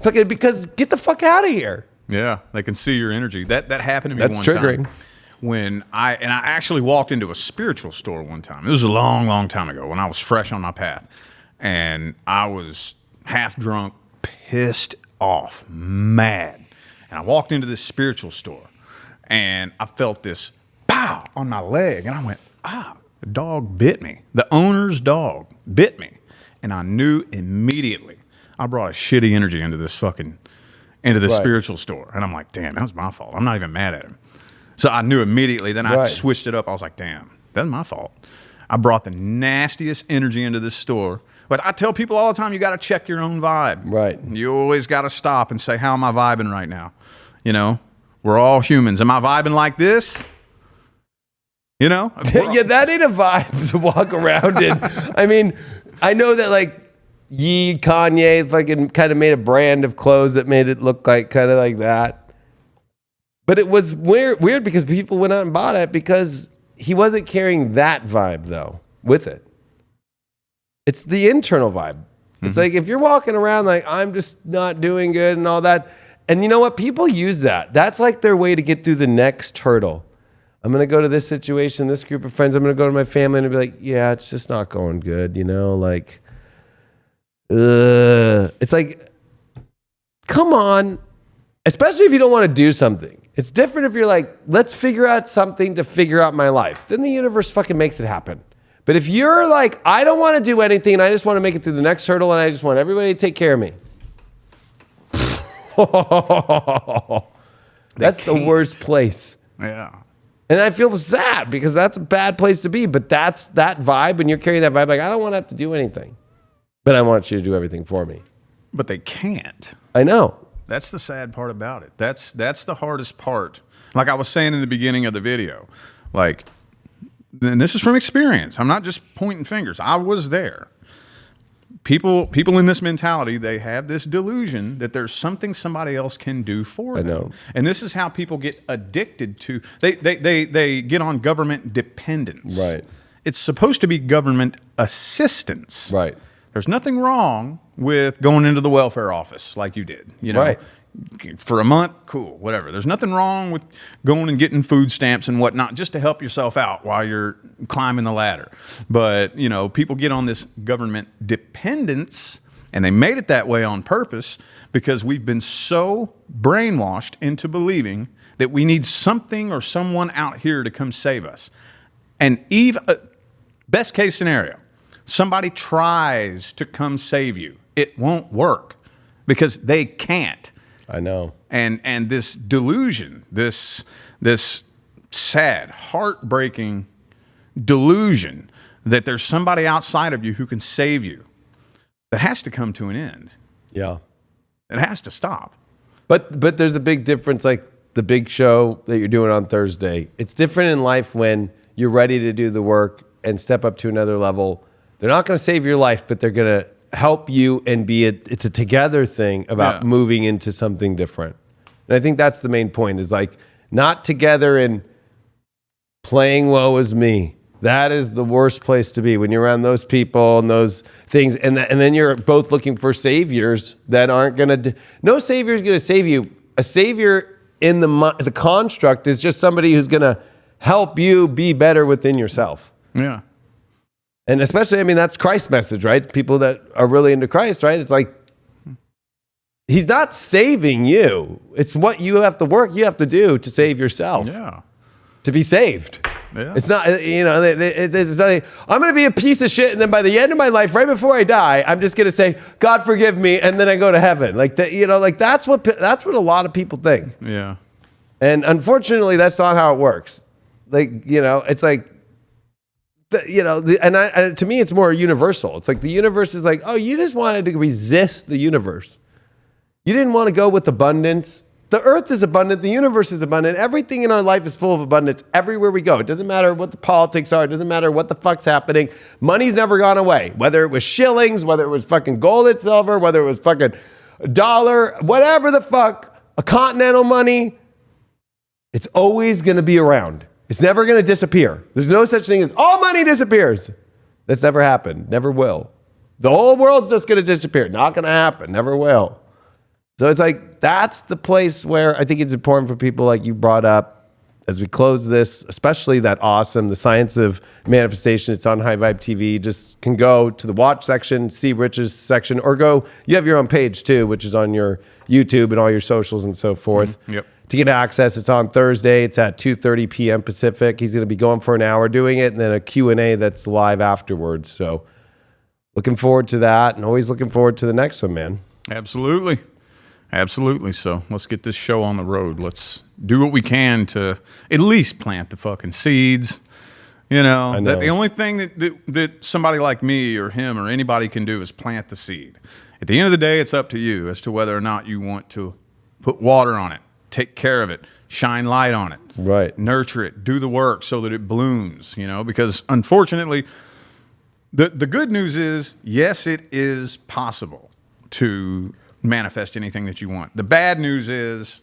fucking, because get the fuck out of here. Yeah, they can see your energy. That happened to me That's one triggering. time. When I actually walked into a spiritual store one time. It was a long, long time ago when I was fresh on my path. And I was half drunk, pissed off, mad. And I walked into this spiritual store and I felt this pow on my leg. And I went, the dog bit me. The owner's dog bit me. And I knew immediately I brought a shitty energy into this spiritual store. And I'm like, damn, that was my fault. I'm not even mad at him. So I knew immediately. Then I switched it up. I was like, damn, that's my fault. I brought the nastiest energy into this store. But I tell people all the time, you got to check your own vibe. Right. You always got to stop and say, how am I vibing right now? You know, we're all humans. Am I vibing like this? You know? Yeah, that ain't a vibe to walk around in. I mean, I know that like Kanye fucking kind of made a brand of clothes that made it look like kind of like that. But it was weird because people went out and bought it because he wasn't carrying that vibe, though, with it. It's the internal vibe. Mm-hmm. It's like if you're walking around like, I'm just not doing good and all that. And you know what? People use that. That's like their way to get through the next hurdle. I'm going to go to this situation, this group of friends. I'm going to go to my family and be like, yeah, it's just not going good. You know, like, it's like, come on. Especially if you don't want to do something. It's different if you're like, let's figure out something to figure out my life. Then the universe fucking makes it happen. But if you're like, I don't want to do anything and I just want to make it through the next hurdle and I just want everybody to take care of me. That's the worst place. Yeah. And I feel sad because that's a bad place to be. But that's that vibe. And you're carrying that vibe like, I don't want to have to do anything. But I want you to do everything for me. But they can't. I know. That's the sad part about it. That's the hardest part. Like I was saying in the beginning of the video, like, and this is from experience. I'm not just pointing fingers. I was there. People in this mentality, they have this delusion that there's something somebody else can do for them. I know. And this is how people get addicted to, they get on government dependence. Right. It's supposed to be government assistance. Right. There's nothing wrong with going into the welfare office like you did, you know, right. For a month, cool, whatever. There's nothing wrong with going and getting food stamps and whatnot just to help yourself out while you're climbing the ladder. But, you know, people get on this government dependence, and they made it that way on purpose because we've been so brainwashed into believing that we need something or someone out here to come save us. And even best case scenario, somebody tries to come save you. It won't work because they can't. I know. And this delusion, this sad, heartbreaking delusion that there's somebody outside of you who can save you, that has to come to an end. Yeah. It has to stop. But there's a big difference, like the big show that you're doing on Thursday. It's different in life when you're ready to do the work and step up to another level. They're not going to save your life, but they're going to help you and it's a together thing about moving into something different. And I think that's the main point is like not together and playing woe is me. That is the worst place to be when you're around those people and those things. And then you're both looking for saviors that aren't going to, no savior is going to save you. A savior in the construct is just somebody who's going to help you be better within yourself. Yeah. And especially, I mean, that's Christ's message, right? People that are really into Christ, right? It's like, he's not saving you. It's what you have to work, you have to do to save yourself. Yeah. To be saved. Yeah. It's not, you know, it's like, I'm going to be a piece of shit. And then by the end of my life, right before I die, I'm just going to say, God forgive me. And then I go to heaven. Like that, you know, like that's what a lot of people think. Yeah. And unfortunately, that's not how it works. Like, you know, it's like, you know, and to me, it's more universal. It's like the universe is like, oh, you just wanted to resist the universe. You didn't want to go with abundance. The earth is abundant. The universe is abundant. Everything in our life is full of abundance everywhere we go. It doesn't matter what the politics are. It doesn't matter what the fuck's happening. Money's never gone away. Whether it was shillings, whether it was fucking gold and silver, whether it was fucking dollar, whatever the fuck, a continental money, it's always going to be around. It's never going to disappear. There's no such thing as all money disappears. That's never happened. Never will. The whole world's just going to disappear. Not going to happen. Never will. So it's like, that's the place where I think it's important for people like you brought up as we close this, especially that awesome, the science of manifestation. It's on High Vibe TV. Just can go to the watch section, see Rich's section, or go, you have your own page too, which is on your YouTube and all your socials and so forth. Yep. To get access, it's on Thursday. It's at 2:30 p.m. Pacific. He's going to be going for an hour doing it, and then a Q&A that's live afterwards. So looking forward to that, and always looking forward to the next one, man. Absolutely. Absolutely. So let's get this show on the road. Let's do what we can to at least plant the fucking seeds. You know, that the only thing that somebody like me or him or anybody can do is plant the seed. At the end of the day, it's up to you as to whether or not you want to put water on it, take care of it, shine light on it, right? Nurture it, do the work so that it blooms, you know, because unfortunately, the good news is, yes, it is possible to manifest anything that you want. The bad news is,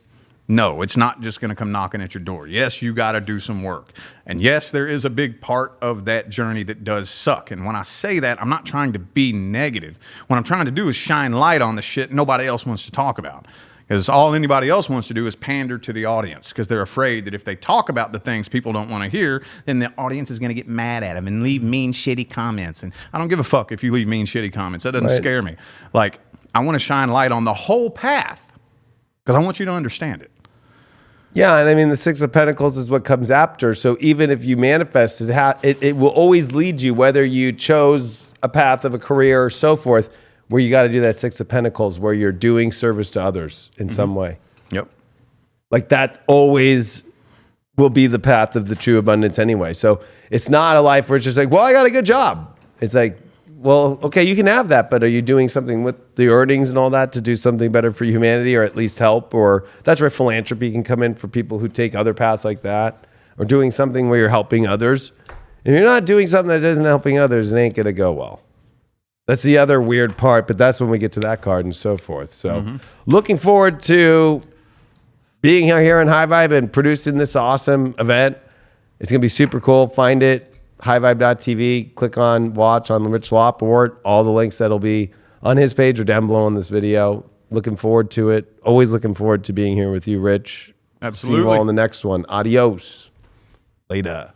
no, it's not just going to come knocking at your door. Yes, you got to do some work. And yes, there is a big part of that journey that does suck. And when I say that, I'm not trying to be negative. What I'm trying to do is shine light on the shit nobody else wants to talk about. Because all anybody else wants to do is pander to the audience, because they're afraid that if they talk about the things people don't want to hear, then the audience is going to get mad at them and leave mean, shitty comments. And I don't give a fuck if you leave mean, shitty comments. That doesn't scare me. Like, I want to shine light on the whole path because I want you to understand it. Yeah, and I mean, the Six of Pentacles is what comes after. So even if you manifest it, it will always lead you, whether you chose a path of a career or so forth, where you got to do that Six of Pentacles, where you're doing service to others in some way. Yep. Like that always will be the path of the true abundance anyway. So it's not a life where it's just like, well, I got a good job. It's like, well, okay, you can have that, but are you doing something with the earnings and all that to do something better for humanity, or at least help? Or that's where philanthropy can come in for people who take other paths like that, or doing something where you're helping others. If you're not doing something that isn't helping others, it ain't going to go well. That's the other weird part, but that's when we get to that card and so forth. So looking forward to being here in High Vibe and producing this awesome event. It's going to be super cool. Find it. highvibe.tv, click on watch on the Rich Lopp, or all the links that'll be on his page or down below in this video. Looking forward to it. Always looking forward to being here with you, Rich. Absolutely. See you all in the next one. Adios. Later.